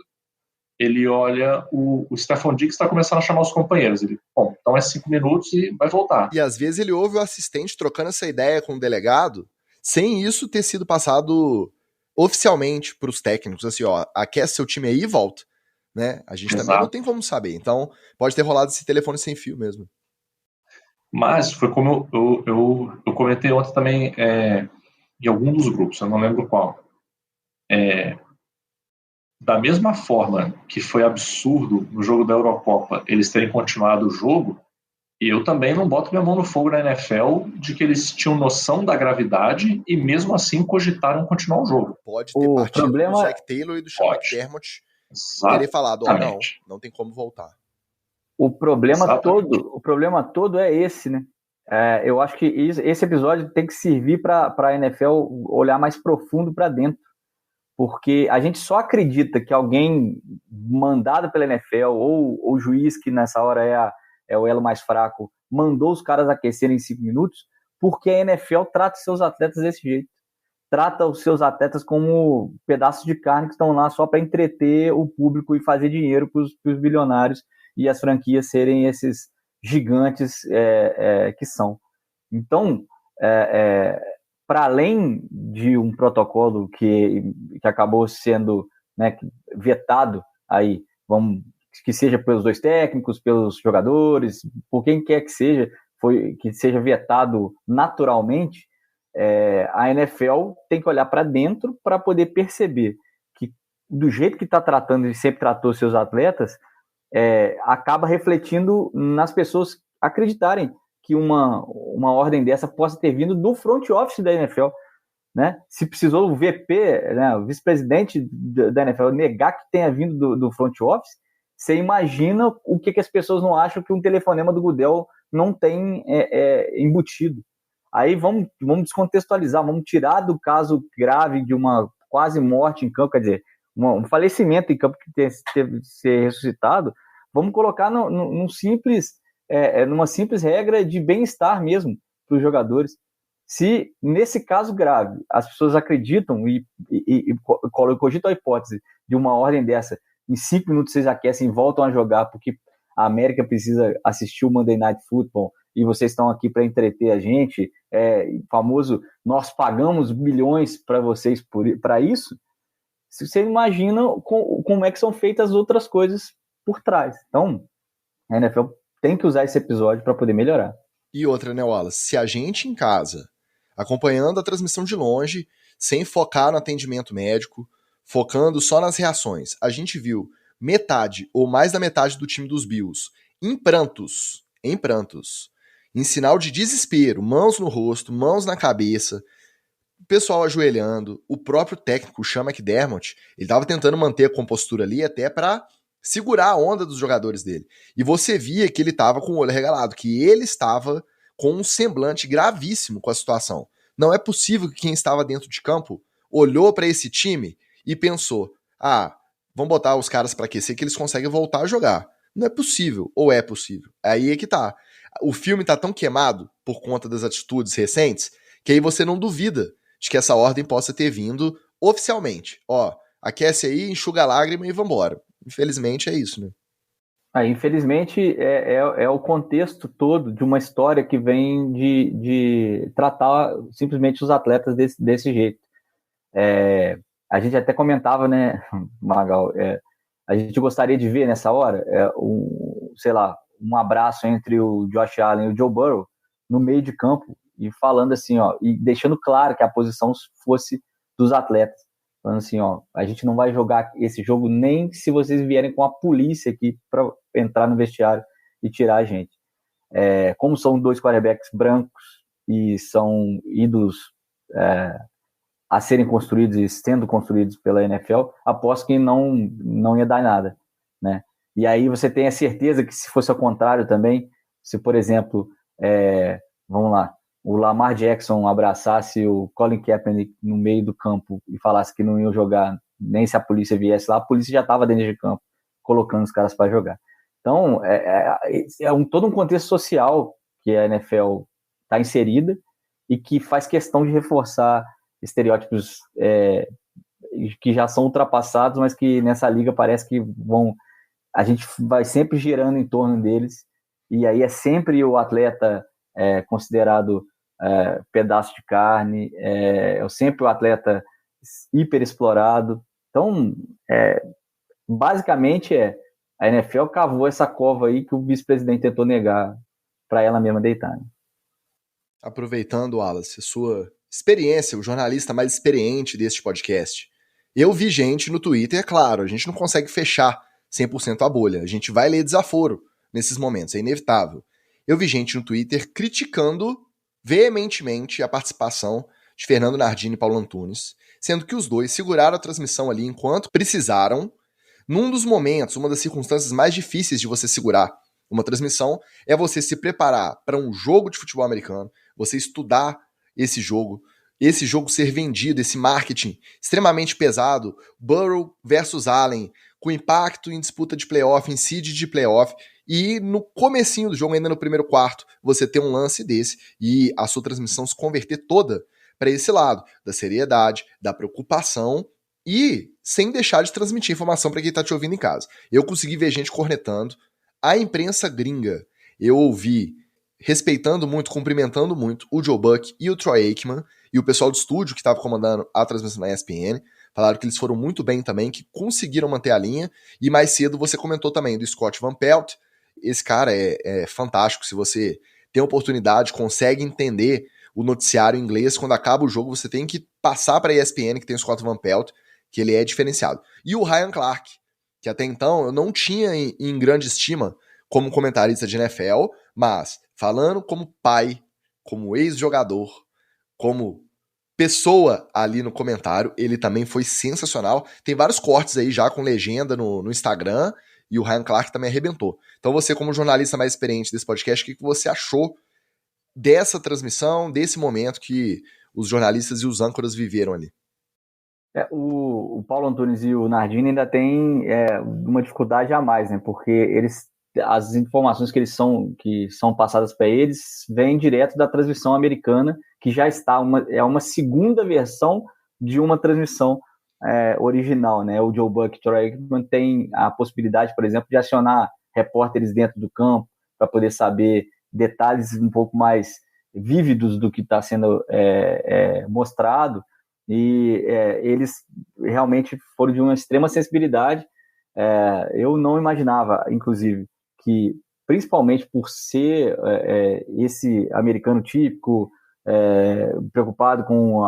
Ele olha, o Stephon Diggs está começando a chamar os companheiros. Ele, bom, então é 5 minutos e vai voltar. E às vezes ele ouve o assistente trocando essa ideia com o delegado, sem isso ter sido passado oficialmente para os técnicos, assim, ó, aquece seu time aí e volta. Né? A gente também não tem como saber. Então, pode ter rolado esse telefone sem fio mesmo. Mas foi como eu comentei ontem também em algum dos grupos, eu não lembro qual. Da mesma forma que foi absurdo no jogo da Eurocopa eles terem continuado o jogo, eu também não boto minha mão no fogo na NFL de que eles tinham noção da gravidade e mesmo assim cogitaram continuar o jogo. Pode ter partido do Zach Taylor e do Sean McDermott terem falado, não tem como voltar. O problema todo é esse, né? Eu acho que esse episódio tem que servir para a NFL olhar mais profundo para dentro, porque a gente só acredita que alguém mandado pela NFL ou o juiz, que nessa hora é o elo mais fraco, mandou os caras aquecerem em 5 minutos, porque a NFL trata seus atletas desse jeito. Trata os seus atletas como pedaços de carne que estão lá só para entreter o público e fazer dinheiro para os bilionários e as franquias serem esses gigantes que são. Então, para além de um protocolo que acabou sendo, né, vetado, aí, que seja pelos dois técnicos, pelos jogadores, por quem quer que seja, que seja vetado naturalmente, a NFL tem que olhar para dentro para poder perceber que, do jeito que está tratando e sempre tratou seus atletas, acaba refletindo nas pessoas acreditarem que uma ordem dessa possa ter vindo do front office da NFL. Né? Se precisou o VP, né, o vice-presidente da NFL, negar que tenha vindo do front office, você imagina o que as pessoas não acham que um telefonema do Goodell não tem embutido. Aí vamos descontextualizar, vamos tirar do caso grave de uma quase morte em campo, quer dizer, um falecimento em campo que teve que ser ressuscitado, vamos colocar numa simples regra de bem-estar mesmo para os jogadores. Se, nesse caso grave, as pessoas acreditam e cogitam a hipótese de uma ordem dessa, em 5 minutos vocês aquecem e voltam a jogar porque a América precisa assistir o Monday Night Football e vocês estão aqui para entreter a gente, famoso, nós pagamos milhões para vocês para isso, você imagina como é que são feitas as outras coisas por trás. Então, a NFL tem que usar esse episódio para poder melhorar. E outra, né, Wallace? Se a gente em casa, acompanhando a transmissão de longe, sem focar no atendimento médico, focando só nas reações, a gente viu metade ou mais da metade do time dos Bills em prantos, em sinal de desespero, mãos no rosto, mãos na cabeça, o pessoal ajoelhando, o próprio técnico, o Sean McDermott, ele estava tentando manter a compostura ali até para segurar a onda dos jogadores dele. E você via que ele estava com o olho regalado, que ele estava com um semblante gravíssimo com a situação. Não é possível que quem estava dentro de campo olhou para esse time e pensou, vamos botar os caras para aquecer que eles conseguem voltar a jogar. Não é possível, ou é possível? Aí é que tá. O filme tá tão queimado por conta das atitudes recentes que aí você não duvida de que essa ordem possa ter vindo oficialmente. Aquece aí, enxuga a lágrima e vambora. Infelizmente é isso, né? Infelizmente é o contexto todo de uma história que vem de tratar simplesmente os atletas desse jeito. A gente até comentava, né, Magal, a gente gostaria de ver nessa hora um abraço entre o Josh Allen e o Joe Burrow no meio de campo e falando assim, e deixando claro que a posição fosse dos atletas. Falando assim, a gente não vai jogar esse jogo nem se vocês vierem com a polícia aqui para entrar no vestiário e tirar a gente. Como são 2 quarterbacks brancos e são ídolos a serem construídos e sendo construídos pela NFL, aposto que não ia dar nada, né? E aí você tem a certeza que se fosse ao contrário também, se, por exemplo, vamos lá, o Lamar Jackson abraçasse o Colin Kaepernick no meio do campo e falasse que não iam jogar nem se a polícia viesse lá, a polícia já estava dentro de campo colocando os caras para jogar. Então, todo um contexto social que a NFL está inserida e que faz questão de reforçar estereótipos que já são ultrapassados, mas que nessa liga parece que a gente vai sempre girando em torno deles, e aí é sempre o atleta considerado pedaço de carne, sempre o atleta hiper explorado. Então, basicamente a NFL cavou essa cova aí que o vice-presidente tentou negar para ela mesma deitar, né? Aproveitando, Wallace, sua experiência, o jornalista mais experiente deste podcast, eu vi gente no Twitter, é claro, a gente não consegue fechar 100% a bolha, a gente vai ler desaforo nesses momentos, é inevitável. Eu vi gente no Twitter criticando veementemente a participação de Fernando Nardini e Paulo Antunes, sendo que os dois seguraram a transmissão ali enquanto precisaram. Num dos momentos, uma das circunstâncias mais difíceis de você segurar uma transmissão é você se preparar para um jogo de futebol americano, você estudar esse jogo ser vendido, esse marketing extremamente pesado, Burrow versus Allen, com impacto em disputa de playoff, em seed de playoff, e no comecinho do jogo, ainda no primeiro quarto, você ter um lance desse e a sua transmissão se converter toda para esse lado, da seriedade, da preocupação e sem deixar de transmitir informação para quem está te ouvindo em casa. Eu consegui ver gente cornetando a imprensa gringa. Eu ouvi respeitando muito, cumprimentando muito o Joe Buck e o Troy Aikman e o pessoal do estúdio que estava comandando a transmissão na ESPN. Falaram que eles foram muito bem também, que conseguiram manter a linha. E mais cedo você comentou também do Scott Van Pelt. Esse cara é fantástico. Se você tem a oportunidade, consegue entender o noticiário em inglês, quando acaba o jogo você tem que passar para a ESPN, que tem o Scott Van Pelt, que ele é diferenciado. E o Ryan Clark, que até então eu não tinha em grande estima como comentarista de NFL, mas falando como pai, como ex-jogador, como pessoa ali no comentário, ele também foi sensacional. Tem vários cortes aí já com legenda no Instagram, e o Ryan Clark também arrebentou. Então você, como jornalista mais experiente desse podcast, o que você achou dessa transmissão, desse momento que os jornalistas e os âncoras viveram ali? O Paulo Antunes e o Nardini ainda têm uma dificuldade a mais, né? Porque as informações que são passadas para eles vêm direto da transmissão americana, que já está uma segunda versão de uma transmissão original, né? O Joe Buck e o Troy Aikman tem a possibilidade, por exemplo, de acionar repórteres dentro do campo para poder saber detalhes um pouco mais vívidos do que está sendo mostrado. E eles realmente foram de uma extrema sensibilidade. Eu não imaginava, inclusive, que, principalmente por ser esse americano típico, preocupado com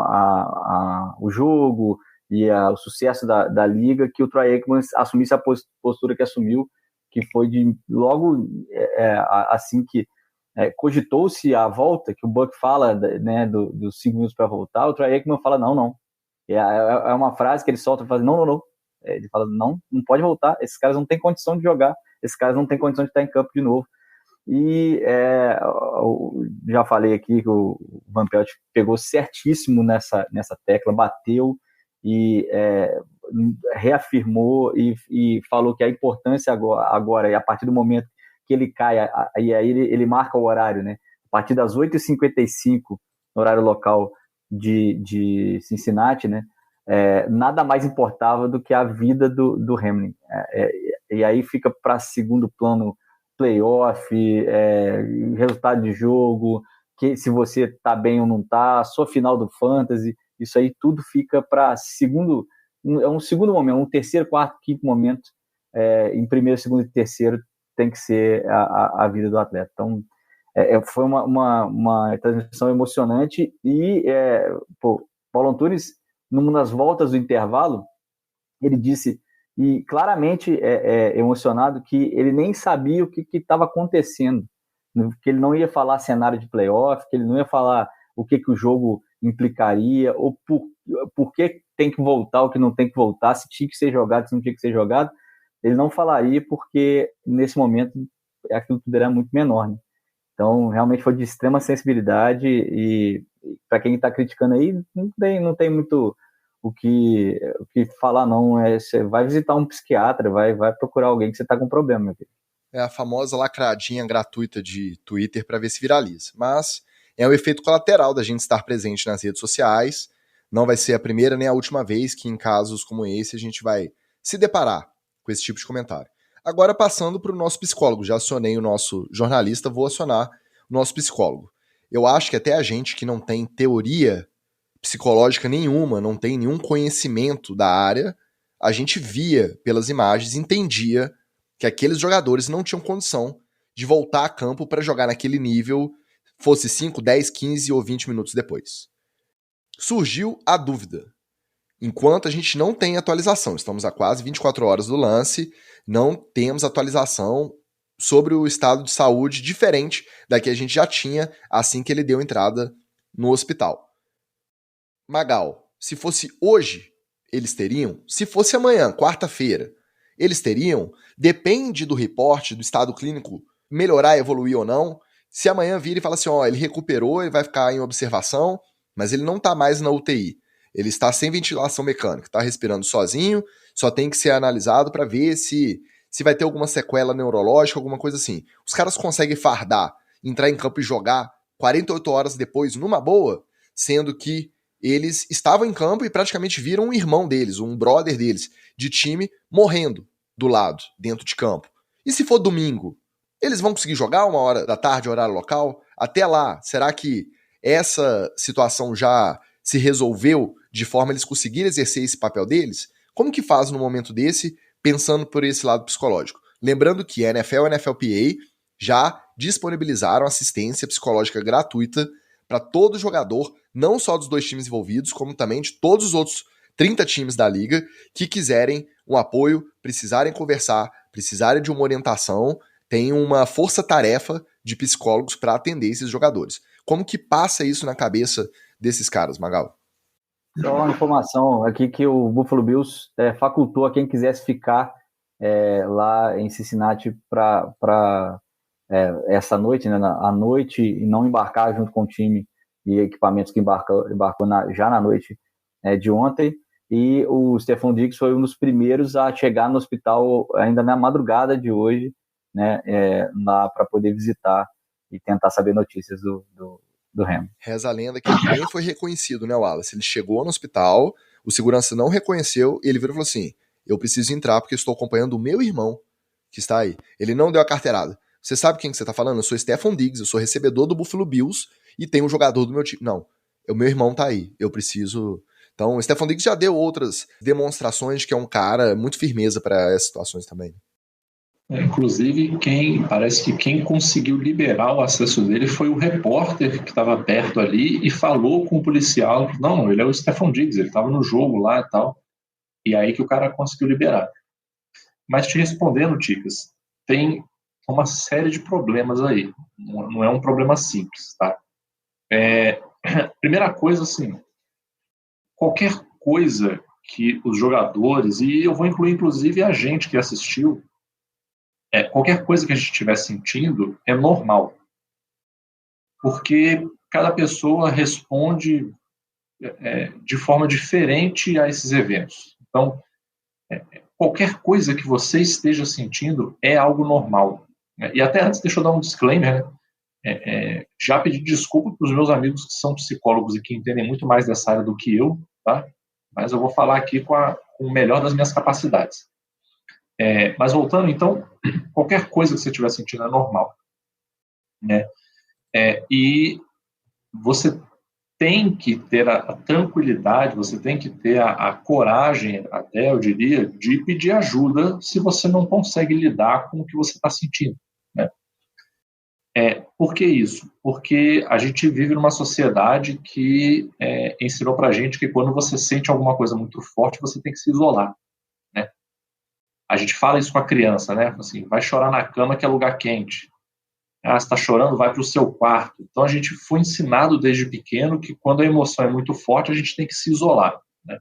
o jogo e o sucesso da liga, que o Troy Aikman assumisse a postura que assumiu, que foi de logo assim que cogitou-se a volta, que o Buck fala, né, dos 5 minutos para voltar, o Troy Aikman fala não. É uma frase que ele solta e fala não. Ele fala não pode voltar, esses caras não têm condição de jogar, esses caras não têm condição de estar em campo de novo. E já falei aqui que o Van Pelt pegou certíssimo nessa tecla, bateu e reafirmou e falou que a importância agora, e a partir do momento que ele cai, e aí ele marca o horário, né? A partir das 8h55, no horário local de Cincinnati, né? Nada mais importava do que a vida do Hamlin. E aí fica para segundo plano playoff, resultado de jogo, que se você está bem ou não está, sua final do Fantasy, isso aí tudo fica para segundo, um segundo momento, um terceiro, quarto, quinto momento, em primeiro, segundo e terceiro tem que ser a vida do atleta. Então, foi uma transmissão emocionante e Paulo Antunes, numa das voltas do intervalo, ele disse, e claramente emocionado, que ele nem sabia o que estava acontecendo, que ele não ia falar cenário de playoff, que ele não ia falar o que o jogo implicaria, ou por que tem que voltar, o que não tem que voltar, se tinha que ser jogado, se não tinha que ser jogado. Ele não falaria porque, nesse momento, aquilo tudo era muito menor, né? Então, realmente foi de extrema sensibilidade e para quem está criticando aí, não tem muito o que falar, não. Você vai visitar um psiquiatra, vai procurar alguém que você está com problema, meu filho. É a famosa lacradinha gratuita de Twitter para ver se viraliza. Mas é o efeito colateral da gente estar presente nas redes sociais. Não vai ser a primeira nem a última vez que, em casos como esse, a gente vai se deparar com esse tipo de comentário. Agora, passando para o nosso psicólogo. Já acionei o nosso jornalista, vou acionar o nosso psicólogo. Eu acho que até a gente que não tem teoria psicológica nenhuma, não tem nenhum conhecimento da área, a gente via pelas imagens, entendia que aqueles jogadores não tinham condição de voltar a campo para jogar naquele nível, fosse 5, 10, 15 ou 20 minutos depois. Surgiu a dúvida. Enquanto a gente não tem atualização, estamos a quase 24 horas do lance, não temos atualização sobre o estado de saúde diferente da que a gente já tinha assim que ele deu entrada no hospital. Magal, se fosse hoje, eles teriam? Se fosse amanhã, quarta-feira, eles teriam? Depende do reporte, do estado clínico, melhorar, evoluir ou não. Se amanhã vira e fala assim, ele recuperou, ele vai ficar em observação, mas ele não está mais na UTI. Ele está sem ventilação mecânica, está respirando sozinho, só tem que ser analisado para ver se vai ter alguma sequela neurológica, alguma coisa assim. Os caras conseguem fardar, entrar em campo e jogar 48 horas depois numa boa, sendo que eles estavam em campo e praticamente viram um irmão deles, um brother deles, de time, morrendo do lado, dentro de campo. E se for domingo, eles vão conseguir jogar 1h da tarde, horário local? Até lá, será que essa situação já se resolveu de forma a eles conseguirem exercer esse papel deles? Como que faz no momento desse, pensando por esse lado psicológico? Lembrando que a NFL e a NFLPA já disponibilizaram assistência psicológica gratuita para todo jogador, não só dos 2 times envolvidos, como também de todos os outros 30 times da liga que quiserem um apoio, precisarem conversar, precisarem de uma orientação, tem uma força-tarefa de psicólogos para atender esses jogadores. Como que passa isso na cabeça desses caras, Magal? Só uma informação aqui que o Buffalo Bills facultou a quem quisesse ficar lá em Cincinnati para essa noite, né, à noite, e não embarcar junto com o time e equipamentos que embarcou já na noite de ontem. E o Stefan Diggs foi um dos primeiros a chegar no hospital ainda na madrugada de hoje, né, para poder visitar e tentar saber notícias do Remo. Reza a lenda que ele nem foi reconhecido, né, Wallace? Ele chegou no hospital, o segurança não reconheceu, e ele virou e falou assim: eu preciso entrar porque estou acompanhando o meu irmão que está aí. Ele não deu a carteirada. Você sabe quem que você está falando? Eu sou Stefan Diggs, eu sou recebedor do Buffalo Bills e tem um jogador do meu time. Não, o meu irmão tá aí, eu preciso... Então, o Stefan Diggs já deu outras demonstrações de que é um cara muito firmeza para essas situações também. Inclusive, parece que quem conseguiu liberar o acesso dele foi o repórter que estava perto ali e falou com o policial: não, ele é o Stefan Diggs, ele estava no jogo lá e tal. E aí que o cara conseguiu liberar. Mas te respondendo, Ticas, tem uma série de problemas aí. Não é um problema simples, tá? Primeira coisa, assim, qualquer coisa que os jogadores, e eu vou incluir inclusive a gente que assistiu, qualquer coisa que a gente estiver sentindo é normal. Porque cada pessoa responde de forma diferente a esses eventos. Então, qualquer coisa que você esteja sentindo é algo normal. E até antes, deixa eu dar um disclaimer, né? Já pedi desculpa para os meus amigos que são psicólogos e que entendem muito mais dessa área do que eu, tá? Mas eu vou falar aqui com o melhor das minhas capacidades. Mas voltando, então, qualquer coisa que você estiver sentindo é normal, né? E você tem que ter a tranquilidade, você tem que ter a coragem, até eu diria, de pedir ajuda se você não consegue lidar com o que você está sentindo, né? Por que isso? Porque a gente vive numa sociedade que ensinou pra gente que quando você sente alguma coisa muito forte, você tem que se isolar, né? A gente fala isso com a criança, né? Assim, vai chorar na cama que é lugar quente. Você está chorando, vai para o seu quarto. Então a gente foi ensinado desde pequeno que quando a emoção é muito forte, a gente tem que se isolar, né?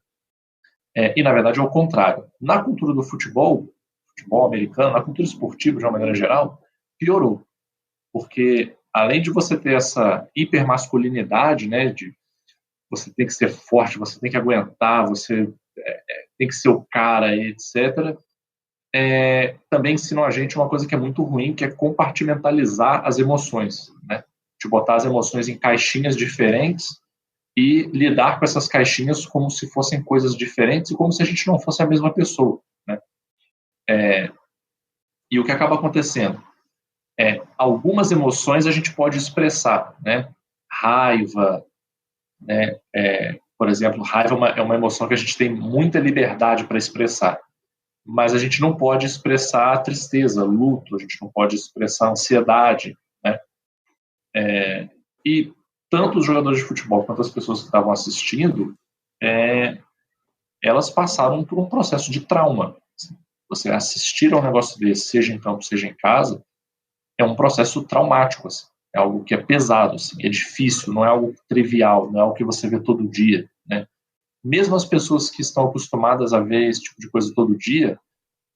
E na verdade é o contrário. Na cultura do futebol americano, na cultura esportiva de uma maneira geral, piorou. Porque além de você ter essa hipermasculinidade, né, de você tem que ser forte, você tem que aguentar, você tem que ser o cara, etc., também ensinam a gente uma coisa que é muito ruim, que é compartimentalizar as emoções, né? De botar as emoções em caixinhas diferentes e lidar com essas caixinhas como se fossem coisas diferentes e como se a gente não fosse a mesma pessoa, né? E o que acaba acontecendo? Algumas emoções a gente pode expressar, né? Raiva, né? Por exemplo, raiva é uma emoção que a gente tem muita liberdade para expressar. Mas a gente não pode expressar tristeza, luto, a gente não pode expressar ansiedade, né? E tanto os jogadores de futebol quanto as pessoas que estavam assistindo, elas passaram por um processo de trauma. Você assistir a um negócio desse, seja em campo, seja em casa, é um processo traumático, assim. É algo que é pesado, assim, é difícil, não é algo trivial, não é algo que você vê todo dia, né? Mesmo as pessoas que estão acostumadas a ver esse tipo de coisa todo dia,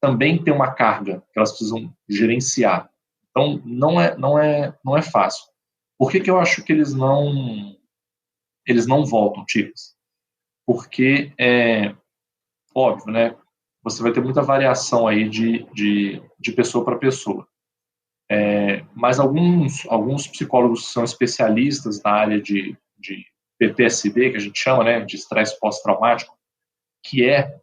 também tem uma carga que elas precisam gerenciar. Então, não é fácil. Por que eu acho que eles não voltam, Ticas? Porque, óbvio, né? Você vai ter muita variação aí de pessoa para pessoa. Mas alguns psicólogos que são especialistas na área de PTSD, que a gente chama, né, de estresse pós-traumático, que é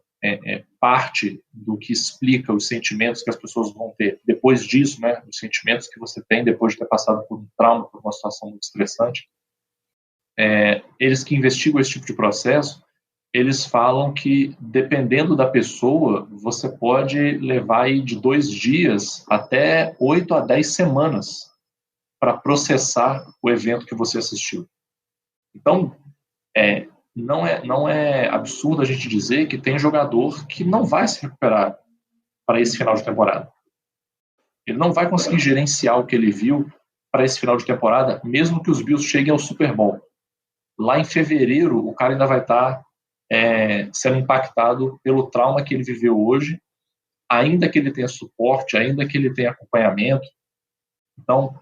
parte do que explica os sentimentos que as pessoas vão ter depois disso, né, os sentimentos que você tem depois de ter passado por um trauma, por uma situação muito estressante. Eles que investigam esse tipo de processo, eles falam que, dependendo da pessoa, você pode levar aí de 2 dias até 8 a 10 semanas para processar o evento que você assistiu. Então, não é absurdo a gente dizer que tem jogador que não vai se recuperar para esse final de temporada. Ele não vai conseguir gerenciar o que ele viu para esse final de temporada, mesmo que os Bills cheguem ao Super Bowl. Lá em fevereiro, o cara ainda vai estar sendo impactado pelo trauma que ele viveu hoje, ainda que ele tenha suporte, ainda que ele tenha acompanhamento, Então,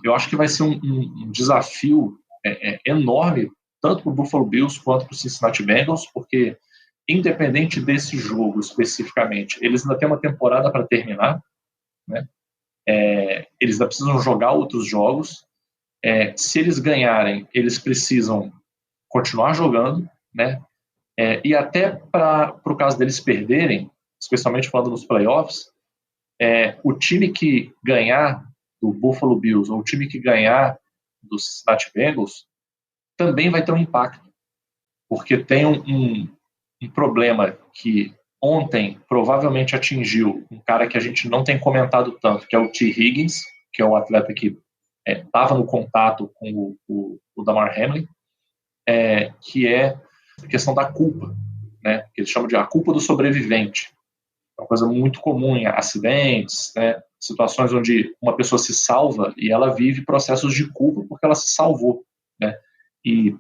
eu acho que vai ser um desafio enorme, tanto para o Buffalo Bills quanto para o Cincinnati Bengals, porque, independente desse jogo especificamente, eles ainda têm uma temporada para terminar, né? Eles ainda precisam jogar outros jogos. Se eles ganharem, eles precisam continuar jogando, né? E até para o caso deles perderem, especialmente falando nos playoffs, o time que ganhar do Buffalo Bills ou o time que ganhar do Cincinnati Bengals também vai ter um impacto, porque tem um problema que ontem provavelmente atingiu um cara que a gente não tem comentado tanto, que é o T. Higgins, que é o atleta que estava no contato com o Damar Hamlin, que é a questão da culpa, né? Que eles chamam de a culpa do sobrevivente. É uma coisa muito comum em acidentes, né? Situações onde uma pessoa se salva e ela vive processos de culpa porque ela se salvou, né? E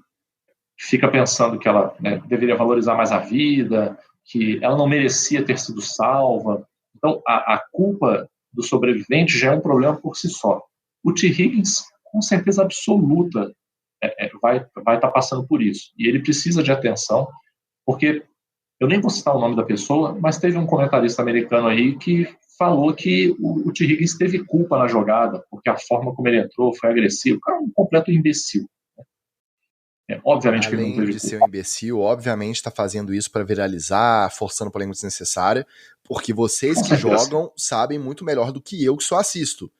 fica pensando que ela, né, deveria valorizar mais a vida, que ela não merecia ter sido salva. Então, a culpa do sobrevivente já é um problema por si só. O T. Higgins, com certeza absoluta, vai estar passando por isso. E ele precisa de atenção, porque eu nem vou citar o nome da pessoa, mas teve um comentarista americano aí que falou que o T. Higgins teve culpa na jogada, porque a forma como ele entrou foi agressivo. O cara é um completo imbecil. Obviamente que ele não Além teve de culpa. ser um imbecil, obviamente está fazendo isso para viralizar, forçando polêmica desnecessária, porque vocês que jogam sabem muito melhor do que eu que só assisto.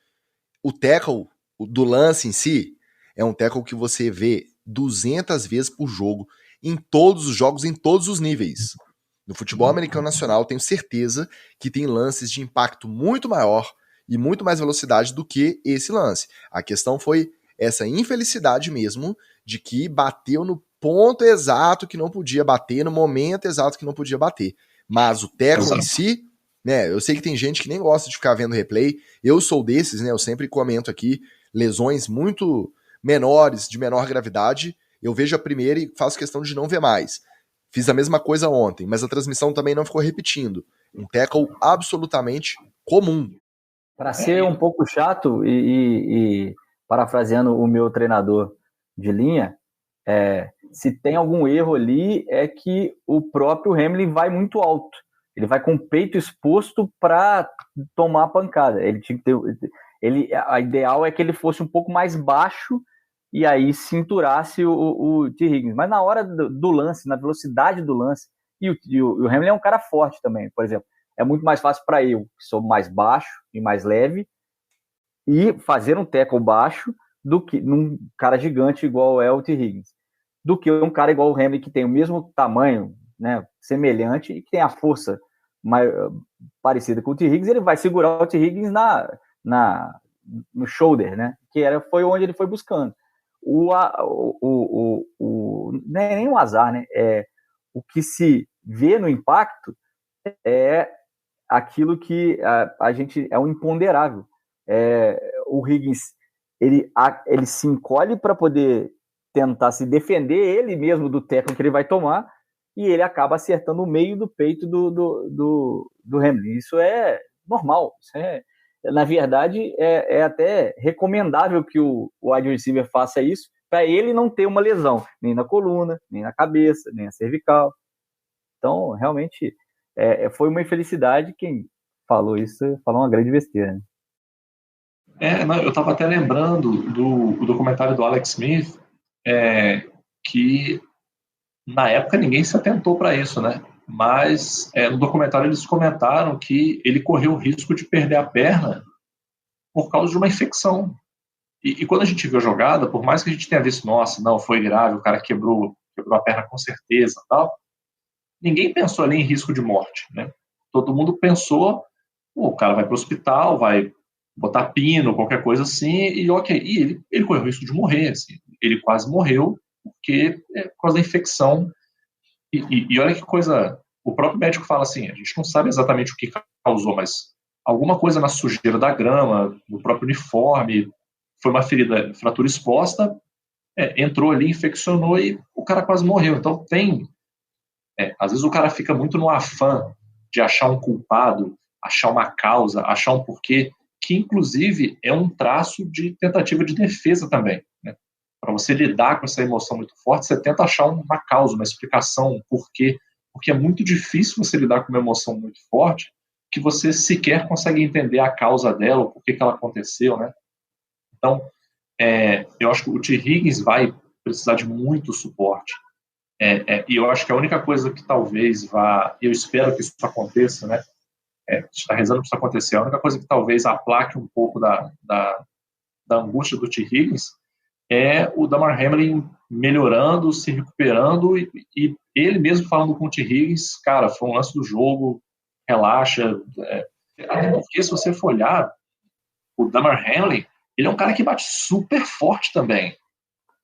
O tackle do lance em si é um tackle que você vê 200 vezes por jogo, em todos os jogos, em todos os níveis. No futebol americano nacional, tenho certeza que tem lances de impacto muito maior e muito mais velocidade do que esse lance. A questão foi essa infelicidade mesmo de que bateu no ponto exato que não podia bater, no momento exato que não podia bater. Mas o tackle em si, né, eu sei que tem gente que nem gosta de ficar vendo replay, eu sou desses, né, eu sempre comento aqui, lesões muito menores, de menor gravidade, eu vejo a primeira e faço questão de não ver mais. Fiz a mesma coisa ontem, mas a transmissão também não ficou repetindo. Um tackle absolutamente comum. Para ser um pouco chato e parafraseando o meu treinador de linha, se tem algum erro ali é que o próprio Hamlin vai muito alto. Ele vai com o peito exposto para tomar a pancada. Ele tinha que ter, a ideal é que ele fosse um pouco mais baixo e aí cinturasse o T. Higgins. Mas na hora do lance, na velocidade do lance, e o Hamlin é um cara forte também, por exemplo. É muito mais fácil para eu, que sou mais baixo e mais leve, e fazer um tackle baixo do que num cara gigante igual é o T. Higgins, do que um cara igual o Hamlin, que tem o mesmo tamanho, né, semelhante, e que tem a força mais parecida com o T. Higgins. Ele vai segurar o T. Higgins no shoulder, né, foi onde ele foi buscando. Não é nem um azar, né? O que se vê no impacto é aquilo que a gente é um imponderável. O Higgins ele se encolhe para poder tentar se defender ele mesmo do tackle que ele vai tomar, e ele acaba acertando o meio do peito do Hamlin. Isso é normal. Na verdade, é até recomendável que o wide receiver faça isso para ele não ter uma lesão, nem na coluna, nem na cabeça, nem na cervical. Então, realmente, foi uma infelicidade. Quem falou isso falou uma grande besteira. Né? Não, eu estava até lembrando do documentário do Alex Smith, que na época ninguém se atentou para isso, né? Mas no documentário eles comentaram que ele correu o risco de perder a perna por causa de uma infecção. E quando a gente viu a jogada, por mais que a gente tenha visto, nossa, não, foi grave, o cara quebrou a perna com certeza, tal, ninguém pensou ali em risco de morte, né? Todo mundo pensou, o cara vai para o hospital, vai botar pino, qualquer coisa assim, e ok. E ele correu o risco de morrer, assim. Ele quase morreu por causa da infecção. E olha que coisa, o próprio médico fala assim, a gente não sabe exatamente o que causou, mas alguma coisa na sujeira da grama, no próprio uniforme, foi uma ferida, fratura exposta, entrou ali, infeccionou e o cara quase morreu. Então às vezes o cara fica muito no afã de achar um culpado, achar uma causa, achar um porquê que inclusive é um traço de tentativa de defesa também, né? Para você lidar com essa emoção muito forte, você tenta achar uma causa, uma explicação, um porquê, porque é muito difícil você lidar com uma emoção muito forte que você sequer consegue entender a causa dela, o porquê que ela aconteceu, né? Então, eu acho que o T. Higgins vai precisar de muito suporte. E eu acho que a única coisa que talvez vá, eu espero que isso aconteça, né? A gente está rezando para isso acontecer. A única coisa que talvez aplaque um pouco da angústia do T. Higgins é o Damar Hamlin melhorando, se recuperando e ele mesmo falando com o T. Higgins, cara, foi um lance do jogo, relaxa. Até porque se você for olhar, o Damar Hamlin, ele é um cara que bate super forte também.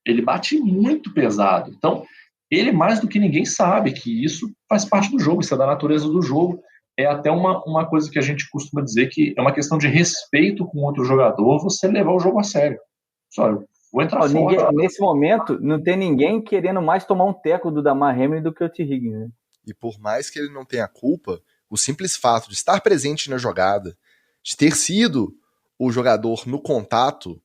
Ele bate muito pesado. Então, ele mais do que ninguém sabe que isso faz parte do jogo, isso é da natureza do jogo. É até uma coisa que a gente costuma dizer que é uma questão de respeito com outro jogador, você levar o jogo a sério. Só, eu vou entrar fora. Nesse momento, não tem ninguém querendo mais tomar um teco do Damar Hamlin do que o T. Higgins, né? E por mais que ele não tenha culpa, o simples fato de estar presente na jogada, de ter sido o jogador no contato,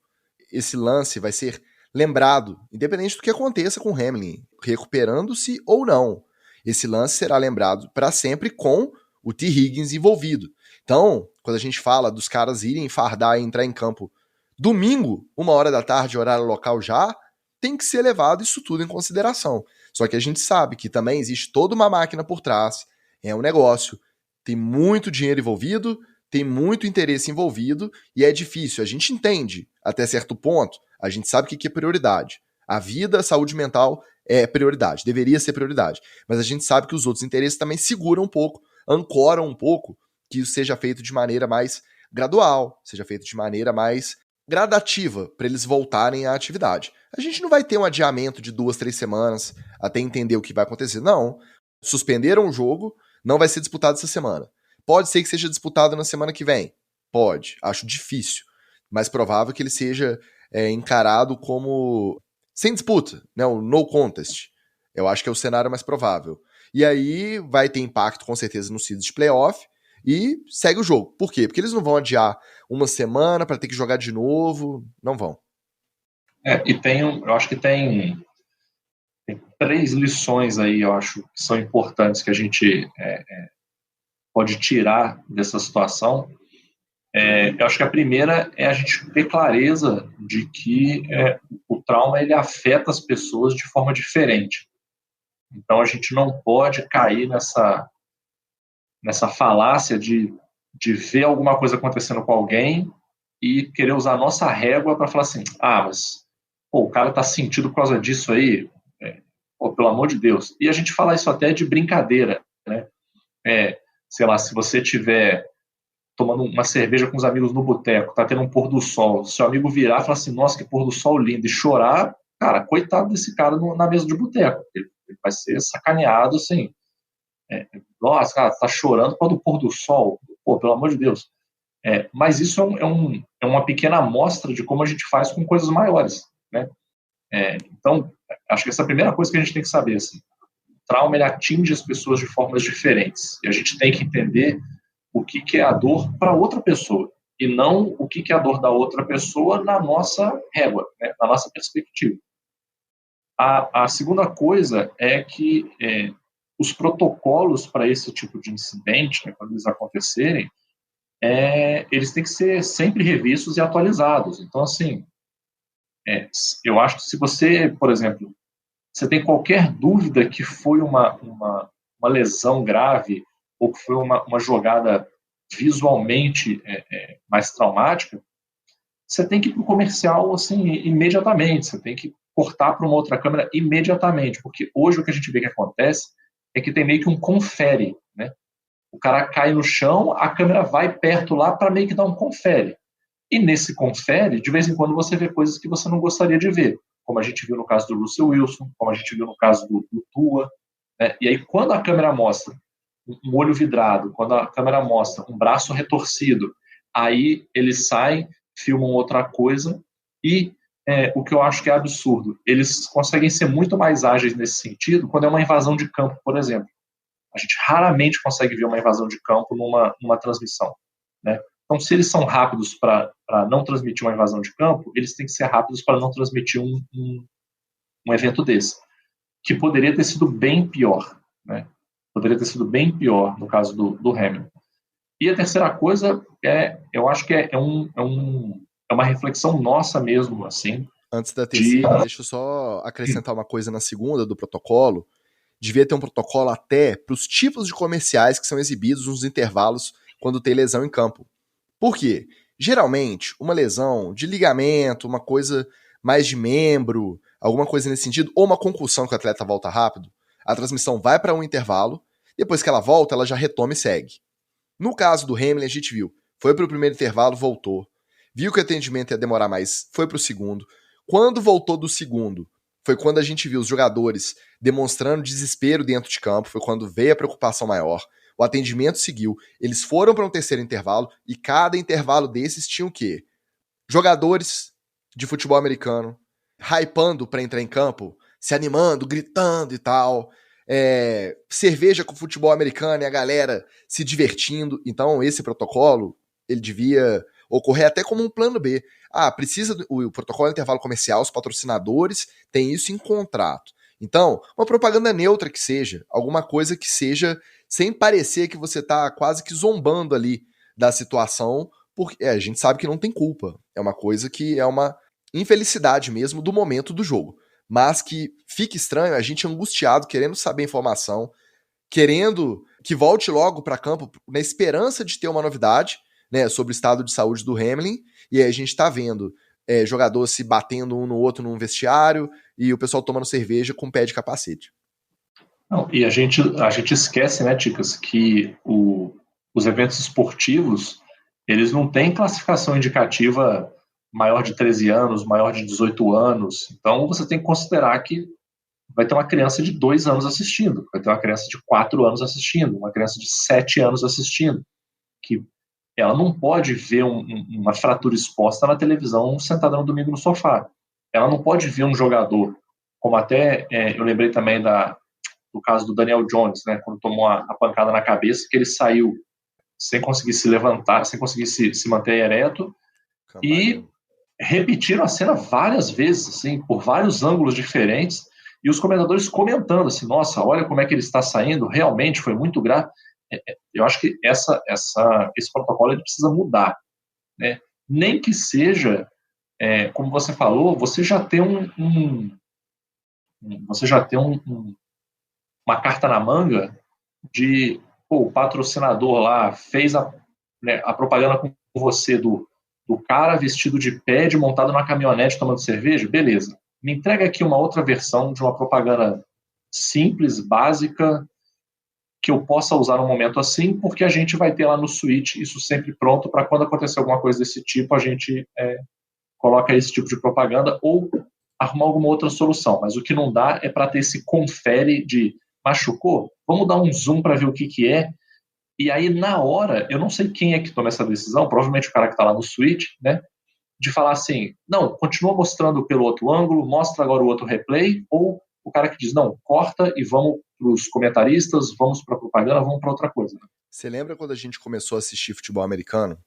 esse lance vai ser lembrado, independente do que aconteça com o Hamlin, recuperando-se ou não. Esse lance será lembrado para sempre com o T. Higgins envolvido. Então, quando a gente fala dos caras irem fardar e entrar em campo domingo, 1h da tarde, horário local já, tem que ser levado isso tudo em consideração. Só que a gente sabe que também existe toda uma máquina por trás, é um negócio, tem muito dinheiro envolvido, tem muito interesse envolvido e é difícil. A gente entende até certo ponto, a gente sabe o que é prioridade. A vida, a saúde mental é prioridade, deveria ser prioridade. Mas a gente sabe que os outros interesses também seguram um pouco, ancoram um pouco que isso seja feito de maneira mais gradual, seja feito de maneira mais gradativa para eles voltarem à atividade. A gente não vai ter um adiamento de 2, 3 semanas até entender o que vai acontecer. Não. Suspenderam o jogo, não vai ser disputado essa semana. Pode ser que seja disputado na semana que vem. Pode. Acho difícil. Mais provável que ele seja encarado como sem disputa, né? O no contest. Eu acho que é o cenário mais provável. E aí vai ter impacto com certeza no seed de playoff e segue o jogo. Por quê? Porque eles não vão adiar uma semana para ter que jogar de novo. Não vão. Eu acho que tem 3 lições aí, eu acho, que são importantes que a gente pode tirar dessa situação. Eu acho que a primeira é a gente ter clareza de que o trauma ele afeta as pessoas de forma diferente. Então a gente não pode cair nessa falácia de ver alguma coisa acontecendo com alguém e querer usar a nossa régua para falar assim, mas o cara tá sentindo por causa disso aí, pelo amor de Deus. E a gente fala isso até de brincadeira, né? Sei lá, se você tiver tomando uma cerveja com os amigos no boteco, tá tendo um pôr do sol, seu amigo virar e falar assim, nossa, que pôr do sol lindo, e chorar, cara, coitado desse cara na mesa de boteco. Ele vai ser sacaneado, assim. Nossa, cara, tá chorando por causa do pôr do sol. Pô, pelo amor de Deus. Mas isso é uma pequena amostra de como a gente faz com coisas maiores, né? Então, acho que essa é a primeira coisa que a gente tem que saber, assim. O trauma, ele atinge as pessoas de formas diferentes. E a gente tem que entender o que é a dor para outra pessoa e não o que é a dor da outra pessoa na nossa régua, né? Na nossa perspectiva. A segunda coisa é que os protocolos para esse tipo de incidente, né, quando eles acontecerem, eles têm que ser sempre revistos e atualizados. Então, assim, eu acho que se você, por exemplo, você tem qualquer dúvida que foi uma lesão grave ou que foi uma jogada visualmente mais traumática, você tem que ir para o comercial assim, imediatamente, você tem que cortar para uma outra câmera imediatamente, porque hoje o que a gente vê que acontece é que tem meio que um confere, né? O cara cai no chão, a câmera vai perto lá para meio que dar um confere. E nesse confere, de vez em quando você vê coisas que você não gostaria de ver, como a gente viu no caso do Russell Wilson, como a gente viu no caso do Tua, né? E aí quando a câmera mostra um olho vidrado, quando a câmera mostra um braço retorcido, aí eles saem, filmam outra coisa e o que eu acho que é absurdo, eles conseguem ser muito mais ágeis nesse sentido quando é uma invasão de campo, por exemplo. A gente raramente consegue ver uma invasão de campo numa transmissão, né? Então, se eles são rápidos para não transmitir uma invasão de campo, eles têm que ser rápidos para não transmitir um evento desse, que poderia ter sido bem pior, né? Poderia ter sido bem pior no caso do Hamilton. E a terceira coisa eu acho que é uma reflexão nossa mesmo, assim. Antes da terceira, deixa eu só acrescentar uma coisa na segunda do protocolo. Devia ter um protocolo até para os tipos de comerciais que são exibidos nos intervalos quando tem lesão em campo. Por quê? Geralmente, uma lesão de ligamento, uma coisa mais de membro, alguma coisa nesse sentido, ou uma concussão que o atleta volta rápido, a transmissão vai para um intervalo, depois que ela volta, ela já retoma e segue. No caso do Hamilton, a gente viu, foi para o primeiro intervalo, voltou, viu que o atendimento ia demorar mais, foi para o segundo. Quando voltou do segundo, foi quando a gente viu os jogadores demonstrando desespero dentro de campo, foi quando veio a preocupação maior. O atendimento seguiu, eles foram para um terceiro intervalo e cada intervalo desses tinha o quê? Jogadores de futebol americano hypando para entrar em campo, se animando, gritando e tal. Cerveja com futebol americano e a galera se divertindo. Então esse protocolo, ele devia ocorrer até como um plano B. Precisa o protocolo de intervalo comercial, os patrocinadores têm isso em contrato. Então, uma propaganda neutra que seja, alguma coisa que seja sem parecer que você tá quase que zombando ali da situação, porque a gente sabe que não tem culpa. É uma coisa que é uma infelicidade mesmo do momento do jogo. Mas que fica estranho, a gente angustiado, querendo saber a informação, querendo que volte logo para campo, na esperança de ter uma novidade, né, sobre o estado de saúde do Hamlin, e aí a gente tá vendo jogador se batendo um no outro num vestiário, e o pessoal tomando cerveja com pé de capacete. Não, e a gente esquece, né, Ticas, que os eventos esportivos, eles não têm classificação indicativa maior de 13 anos, maior de 18 anos. Então, você tem que considerar que vai ter uma criança de 2 anos assistindo, vai ter uma criança de 4 anos assistindo, uma criança de 7 anos assistindo, que ela não pode ver uma fratura exposta na televisão sentada no domingo no sofá. Ela não pode ver um jogador, como até eu lembrei também do caso do Daniel Jones, né, quando tomou a pancada na cabeça, que ele saiu sem conseguir se levantar, sem conseguir se manter ereto, e repetiram a cena várias vezes, assim, por vários ângulos diferentes, e os comentadores comentando assim, nossa, olha como é que ele está saindo, realmente foi muito grave. Eu acho que esse protocolo ele precisa mudar, né? Nem que seja, como você falou, você já tem uma carta na manga de o patrocinador lá fez a propaganda com você do cara vestido de pad montado numa caminhonete tomando cerveja, beleza. Me entrega aqui uma outra versão de uma propaganda simples, básica, que eu possa usar num momento assim, porque a gente vai ter lá no Switch isso sempre pronto para quando acontecer alguma coisa desse tipo, a gente coloca esse tipo de propaganda ou arrumar alguma outra solução. Mas o que não dá é para ter esse confere de machucou, vamos dar um zoom para ver o que é. E aí, na hora, eu não sei quem é que toma essa decisão, provavelmente o cara que está lá no Switch, né? De falar assim, não, continua mostrando pelo outro ângulo, mostra agora o outro replay, ou o cara que diz, não, corta e vamos para os comentaristas, vamos para a propaganda, vamos para outra coisa. Você lembra quando a gente começou a assistir futebol americano?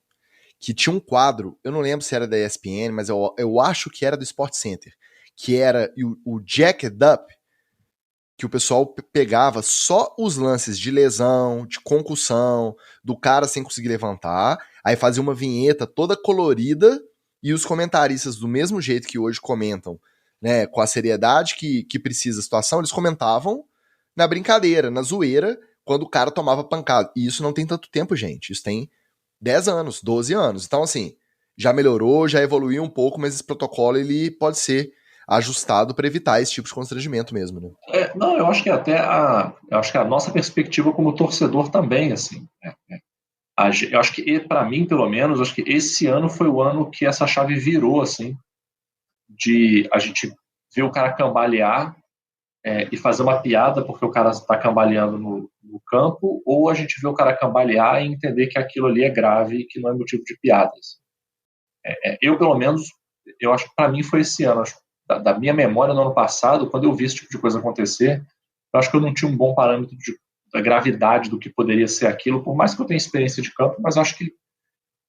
Que tinha um quadro, eu não lembro se era da ESPN, mas eu acho que era do Sport Center, que era o Jack It Up, que o pessoal pegava só os lances de lesão, de concussão, do cara sem conseguir levantar, aí fazia uma vinheta toda colorida, e os comentaristas, do mesmo jeito que hoje comentam, né, com a seriedade que precisa a situação, eles comentavam na brincadeira, na zoeira, quando o cara tomava pancada. E isso não tem tanto tempo, gente. Isso tem 10 anos, 12 anos. Então, assim, já melhorou, já evoluiu um pouco, mas esse protocolo ele pode ser ajustado para evitar esse tipo de constrangimento mesmo, né? Não, eu acho que eu acho que a nossa perspectiva como torcedor também, assim, eu acho que, para mim, pelo menos, acho que esse ano foi o ano que essa chave virou, assim, de a gente ver o cara cambalear e fazer uma piada porque o cara está cambaleando no campo, ou a gente vê o cara cambalear e entender que aquilo ali é grave e que não é motivo de piadas. Eu, pelo menos, eu acho que para mim foi esse ano. Acho, da minha memória, no ano passado, quando eu vi esse tipo de coisa acontecer, eu acho que eu não tinha um bom parâmetro da gravidade do que poderia ser aquilo, por mais que eu tenha experiência de campo, mas acho que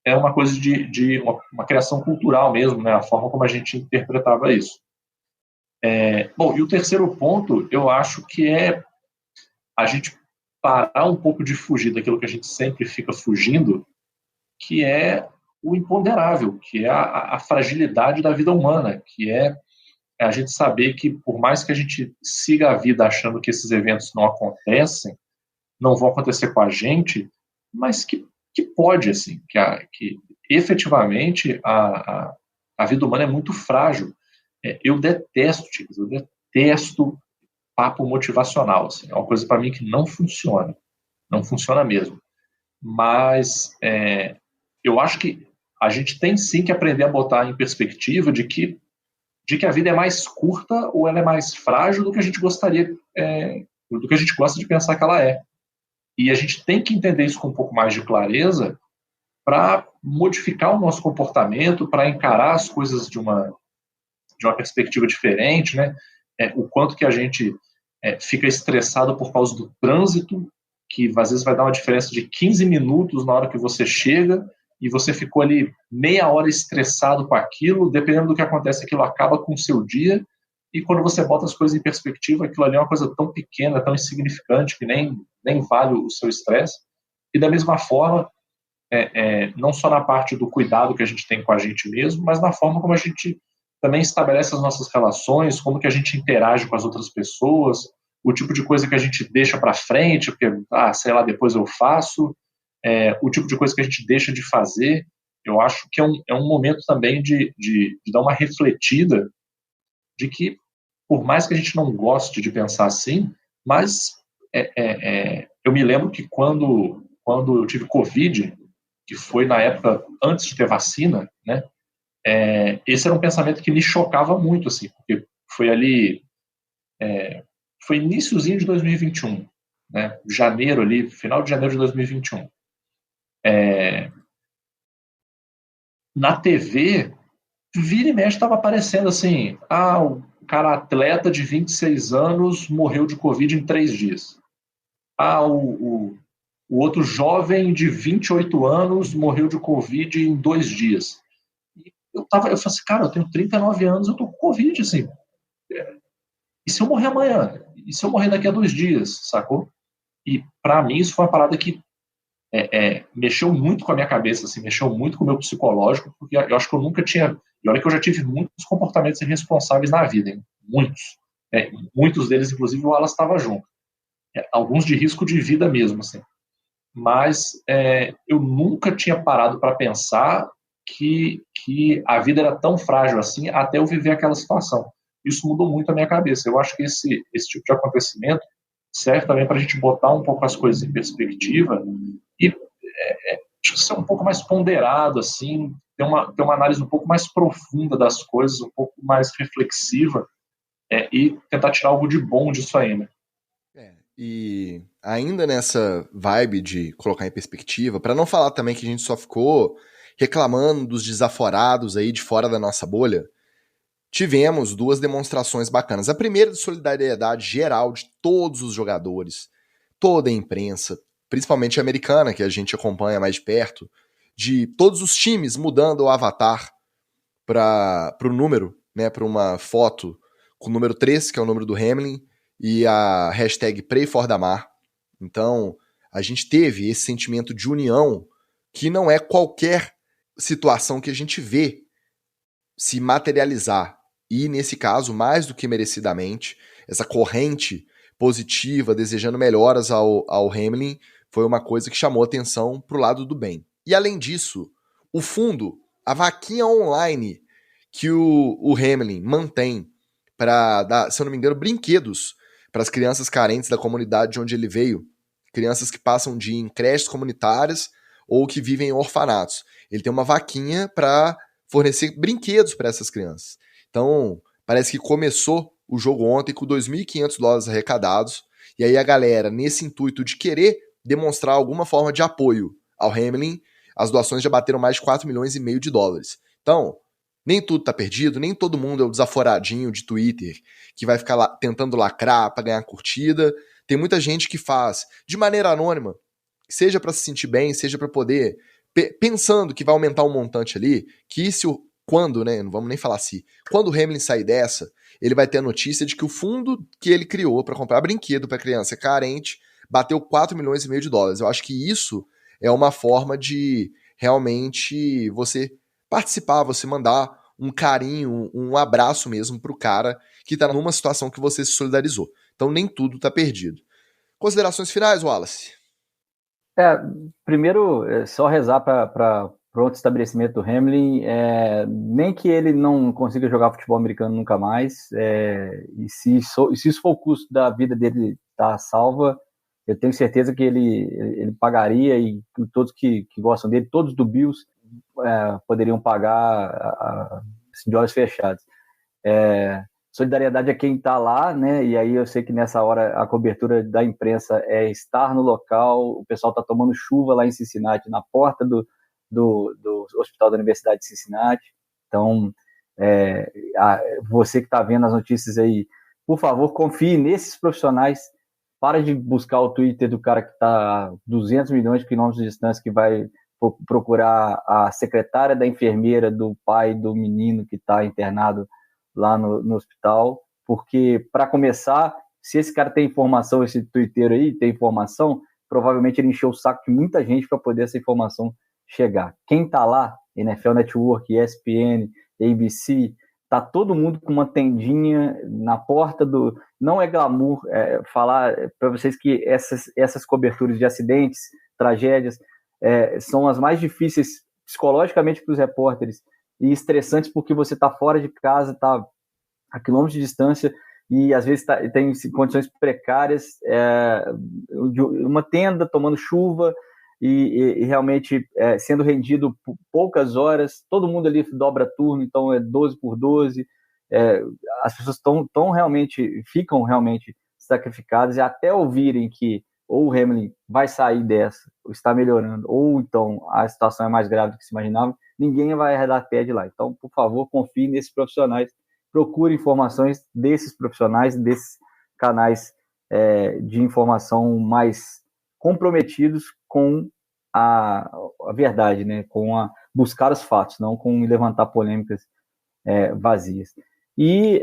é uma coisa de uma criação cultural mesmo, né? A forma como a gente interpretava isso. Bom, e o terceiro ponto, eu acho que é a gente parar um pouco de fugir daquilo que a gente sempre fica fugindo, que é o imponderável, que é a fragilidade da vida humana, que é a gente saber que, por mais que a gente siga a vida achando que esses eventos não acontecem, não vão acontecer com a gente, mas que pode, assim, que efetivamente a vida humana é muito frágil. Eu detesto, Ticas, eu detesto papo motivacional, assim, é uma coisa para mim que não funciona mesmo. Mas eu acho que a gente tem sim que aprender a botar em perspectiva de que a vida é mais curta ou ela é mais frágil do que a gente gostaria, do que a gente gosta de pensar que ela é. E a gente tem que entender isso com um pouco mais de clareza para modificar o nosso comportamento, para encarar as coisas de uma perspectiva diferente, né? O quanto que a gente fica estressado por causa do trânsito, que às vezes vai dar uma diferença de 15 minutos na hora que você chega, e você ficou ali meia hora estressado com aquilo, dependendo do que acontece, aquilo acaba com o seu dia, e quando você bota as coisas em perspectiva, aquilo ali é uma coisa tão pequena, tão insignificante, que nem vale o seu estresse. E da mesma forma, não só na parte do cuidado que a gente tem com a gente mesmo, mas na forma como a gente também estabelece as nossas relações, como que a gente interage com as outras pessoas, o tipo de coisa que a gente deixa para frente, porque, sei lá, depois eu faço, o tipo de coisa que a gente deixa de fazer. Eu acho que é um momento também de dar uma refletida de que, por mais que a gente não goste de pensar assim, mas eu me lembro que quando eu tive Covid, que foi na época antes de ter vacina, né, esse era um pensamento que me chocava muito, assim, porque foi ali, foi iniciozinho de 2021, né, janeiro ali, final de janeiro de 2021. Na TV, vira e mexe estava aparecendo assim, o cara atleta de 26 anos morreu de Covid em 3 dias. O outro jovem de 28 anos morreu de Covid em 2 dias. Eu falei assim, cara, eu tenho 39 anos, eu tô com Covid, assim. E se eu morrer amanhã? E se eu morrer daqui a 2 dias, sacou? E para mim isso foi uma parada que mexeu muito com a minha cabeça, assim, mexeu muito com o meu psicológico, porque eu acho que eu nunca tinha... E olha que eu já tive muitos comportamentos irresponsáveis na vida, hein? Muitos. Muitos deles, inclusive, o Wallace estava junto. Alguns de risco de vida mesmo, assim. Mas eu nunca tinha parado para pensar que a vida era tão frágil assim até eu viver aquela situação. Isso mudou muito a minha cabeça. Eu acho que esse tipo de acontecimento serve também para a gente botar um pouco as coisas em perspectiva e ser um pouco mais ponderado, assim, ter uma análise um pouco mais profunda das coisas, um pouco mais reflexiva, e tentar tirar algo de bom disso aí, né? E ainda nessa vibe de colocar em perspectiva, para não falar também que a gente só ficou reclamando dos desaforados aí de fora da nossa bolha, tivemos 2 demonstrações bacanas. A primeira de solidariedade geral de todos os jogadores, toda a imprensa, principalmente a americana, que a gente acompanha mais de perto, de todos os times mudando o avatar para o número, né, para uma foto com o número 3, que é o número do Hamlin, e a hashtag Pray for Damar. Então, a gente teve esse sentimento de união que não é qualquer situação que a gente vê se materializar. E, nesse caso, mais do que merecidamente, essa corrente positiva, desejando melhoras ao Hamlin, foi uma coisa que chamou atenção pro lado do bem. E, além disso, o fundo, a vaquinha online que o Hamlin mantém para dar, se eu não me engano, brinquedos para as crianças carentes da comunidade de onde ele veio, crianças que passam dia em creches comunitárias ou que vivem em orfanatos. Ele tem uma vaquinha para fornecer brinquedos para essas crianças. Então, parece que começou o jogo ontem com $2.500 arrecadados, e aí a galera, nesse intuito de querer demonstrar alguma forma de apoio ao Hamlin, as doações já bateram mais de $4,5 milhões. Então, nem tudo tá perdido, nem todo mundo é o desaforadinho de Twitter que vai ficar lá tentando lacrar para ganhar curtida. Tem muita gente que faz de maneira anônima, seja para se sentir bem, seja para poder pensando que vai aumentar um montante ali, que quando, né, não vamos nem falar se, quando o Hamlin sair dessa, ele vai ter a notícia de que o fundo que ele criou para comprar brinquedo para criança carente bateu 4,5 milhões de dólares. Eu acho que isso é uma forma de realmente você participar, você mandar um carinho, um abraço mesmo pro cara que tá numa situação que você se solidarizou. Então nem tudo tá perdido. Considerações finais, Wallace? Primeiro, só rezar para outro estabelecimento do Hamlin, nem que ele não consiga jogar futebol americano nunca mais, e se isso for o custo da vida dele estar salva, eu tenho certeza que ele pagaria, e todos que gostam dele, todos do Bills, poderiam pagar de olhos fechados. Solidariedade a quem está lá, né? E aí eu sei que nessa hora a cobertura da imprensa é estar no local, o pessoal está tomando chuva lá em Cincinnati, na porta do Hospital da Universidade de Cincinnati. Então, você que está vendo as notícias aí, por favor, confie nesses profissionais. Para de buscar o Twitter do cara que está a 200 milhões de quilômetros de distância, que vai procurar a secretária da enfermeira do pai do menino que está internado lá no hospital, porque, para começar, se esse cara tem informação, esse Twitter aí tem informação, provavelmente ele encheu o saco de muita gente para poder essa informação chegar. Quem está lá, NFL Network, ESPN, ABC, tá todo mundo com uma tendinha na porta do... Não é glamour falar para vocês que essas coberturas de acidentes, tragédias, são as mais difíceis psicologicamente para os repórteres e estressantes, porque você está fora de casa, está a quilômetros de distância e às vezes tem condições precárias, uma tenda tomando chuva e realmente sendo rendido por poucas horas, todo mundo ali dobra turno, então é 12 por 12, as pessoas ficam realmente sacrificadas, e até ouvirem que ou o Hamlin vai sair dessa, ou está melhorando, ou então a situação é mais grave do que se imaginava, ninguém vai arredar pé de lá. Então, por favor, confie nesses profissionais, procure informações desses profissionais, desses canais de informação mais comprometidos com a verdade, né? Com buscar os fatos, não com levantar polêmicas vazias. E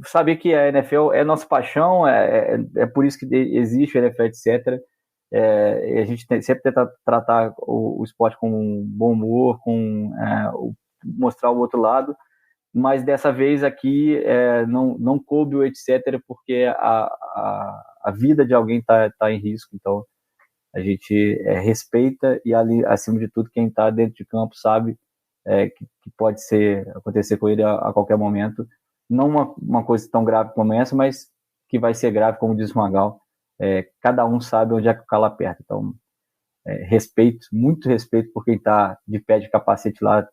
saber que a NFL é nossa paixão, é por isso que existe o NFL, etc. A gente sempre tenta tratar o esporte com um bom humor, mostrar o outro lado, mas dessa vez aqui não coube o etc, porque a vida de alguém está em risco, então a gente respeita, e ali, acima de tudo, quem está dentro de campo sabe que pode acontecer com ele a qualquer momento. Não uma coisa tão grave como essa, mas que vai ser grave, como diz o Magal. Cada um sabe onde é que o calo aperta. Então, respeito, muito respeito por quem está de pé de capacete lá,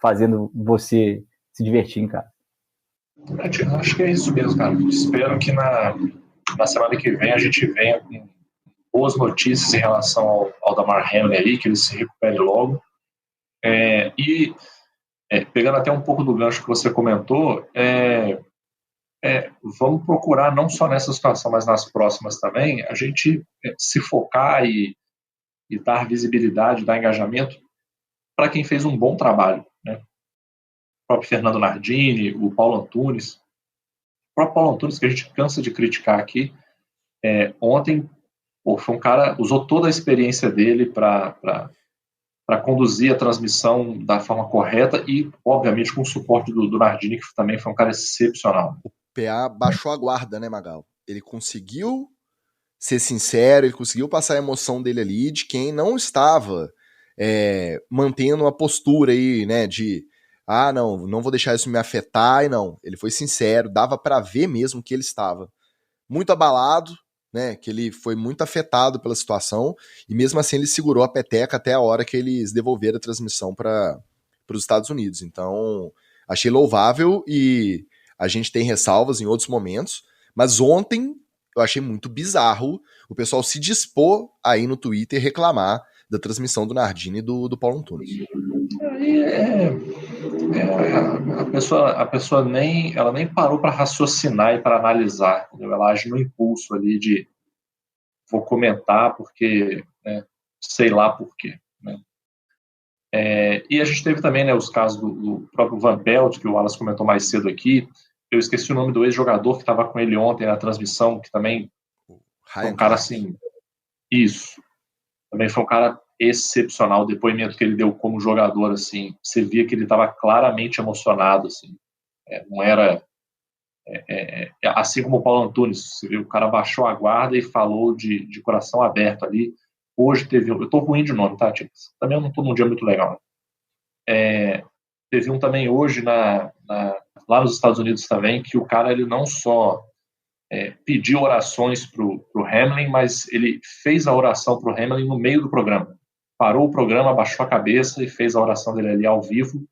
fazendo você se divertir em casa. Acho que é isso mesmo, cara. Espero que na semana que vem a gente venha com boas notícias em relação ao Damar Hamlin aí, que ele se recupere logo. Pegando até um pouco do gancho que você comentou, vamos procurar, não só nessa situação, mas nas próximas também, a gente se focar e dar visibilidade, dar engajamento para quem fez um bom trabalho, né? O próprio Fernando Nardini, o Paulo Antunes. O próprio Paulo Antunes, que a gente cansa de criticar aqui, ontem foi um cara, usou toda a experiência dele para conduzir a transmissão da forma correta e, obviamente, com o suporte do Nardini, que também foi um cara excepcional. O PA baixou a guarda, né, Magal? Ele conseguiu ser sincero, ele conseguiu passar a emoção dele ali, de quem não estava mantendo uma postura aí, né, de não vou deixar isso me afetar, e não. Ele foi sincero, dava para ver mesmo que ele estava muito abalado, né, que ele foi muito afetado pela situação, e mesmo assim ele segurou a peteca até a hora que eles devolveram a transmissão para os Estados Unidos. Então, achei louvável, e a gente tem ressalvas em outros momentos, mas ontem eu achei muito bizarro o pessoal se dispor aí no Twitter reclamar da transmissão do Nardini e do Paulo Antunes. A pessoa nem parou para raciocinar e para analisar, entendeu? Ela age no impulso ali de vou comentar porque sei lá por quê. né? E a gente teve também, né, os casos do próprio Van Pelt, que o Wallace comentou mais cedo aqui. Eu esqueci o nome do ex-jogador que estava com ele ontem na transmissão, que também foi um cara assim... Isso. Também foi um cara excepcional. O depoimento que ele deu como jogador, assim, você via que ele estava claramente emocionado, assim. Não era... assim como o Paulo Antunes, você viu, o cara baixou a guarda e falou de coração aberto ali. Hoje teve... Eu tô ruim de nome, tá, Ticas? Também eu não tô num dia muito legal, né? Teve um também hoje lá nos Estados Unidos também, que o cara, ele não só pediu orações pro Hamlin, mas ele fez a oração pro Hamlin no meio do programa. Parou o programa, abaixou a cabeça e fez a oração dele ali ao vivo.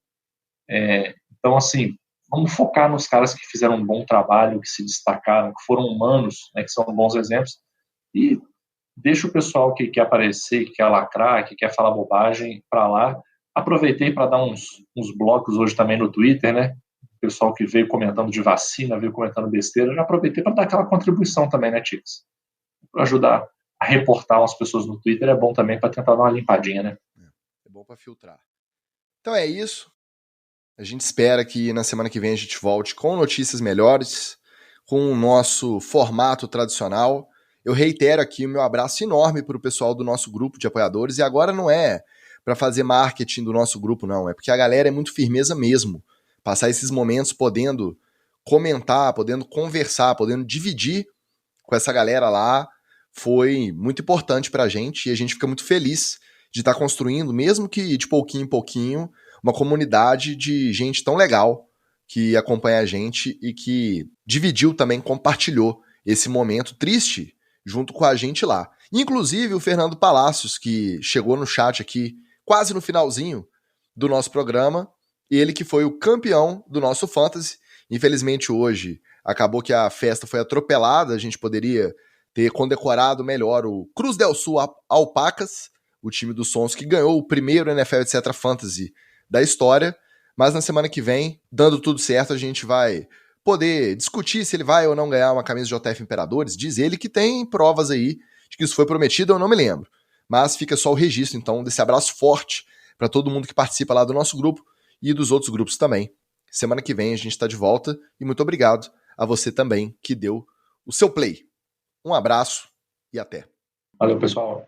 Então, assim, vamos focar nos caras que fizeram um bom trabalho, que se destacaram, que foram humanos, né, que são bons exemplos, e deixa o pessoal que quer aparecer, que quer lacrar, que quer falar bobagem para lá. Aproveitei para dar uns blocos hoje também no Twitter, né? O pessoal que veio comentando de vacina, veio comentando besteira, já aproveitei para dar aquela contribuição também, né, Ticos? Para ajudar a reportar umas pessoas no Twitter é bom também para tentar dar uma limpadinha, né? É bom para filtrar. Então é isso. A gente espera que na semana que vem a gente volte com notícias melhores, com o nosso formato tradicional. Eu reitero aqui o meu abraço enorme para o pessoal do nosso grupo de apoiadores, e agora não é para fazer marketing do nosso grupo, não, é porque a galera é muito firmeza mesmo. Passar esses momentos podendo comentar, podendo conversar, podendo dividir com essa galera lá foi muito importante pra gente, e a gente fica muito feliz de estar construindo, mesmo que de pouquinho em pouquinho, uma comunidade de gente tão legal que acompanha a gente e que dividiu também, compartilhou esse momento triste junto com a gente lá. Inclusive o Fernando Palacios, que chegou no chat aqui quase no finalzinho do nosso programa, ele que foi o campeão do nosso Fantasy. Infelizmente hoje acabou que a festa foi atropelada, a gente poderia ter condecorado melhor o Cruz del Sul Alpacas, o time dos Sons que ganhou o primeiro NFL etc. Fantasy da história, mas na semana que vem, dando tudo certo, a gente vai poder discutir se ele vai ou não ganhar uma camisa de JF Imperadores. Diz ele que tem provas aí de que isso foi prometido, eu não me lembro. Mas fica só o registro, então, desse abraço forte para todo mundo que participa lá do nosso grupo e dos outros grupos também. Semana que vem a gente está de volta e muito obrigado a você também que deu o seu play. Um abraço e até. Valeu, pessoal.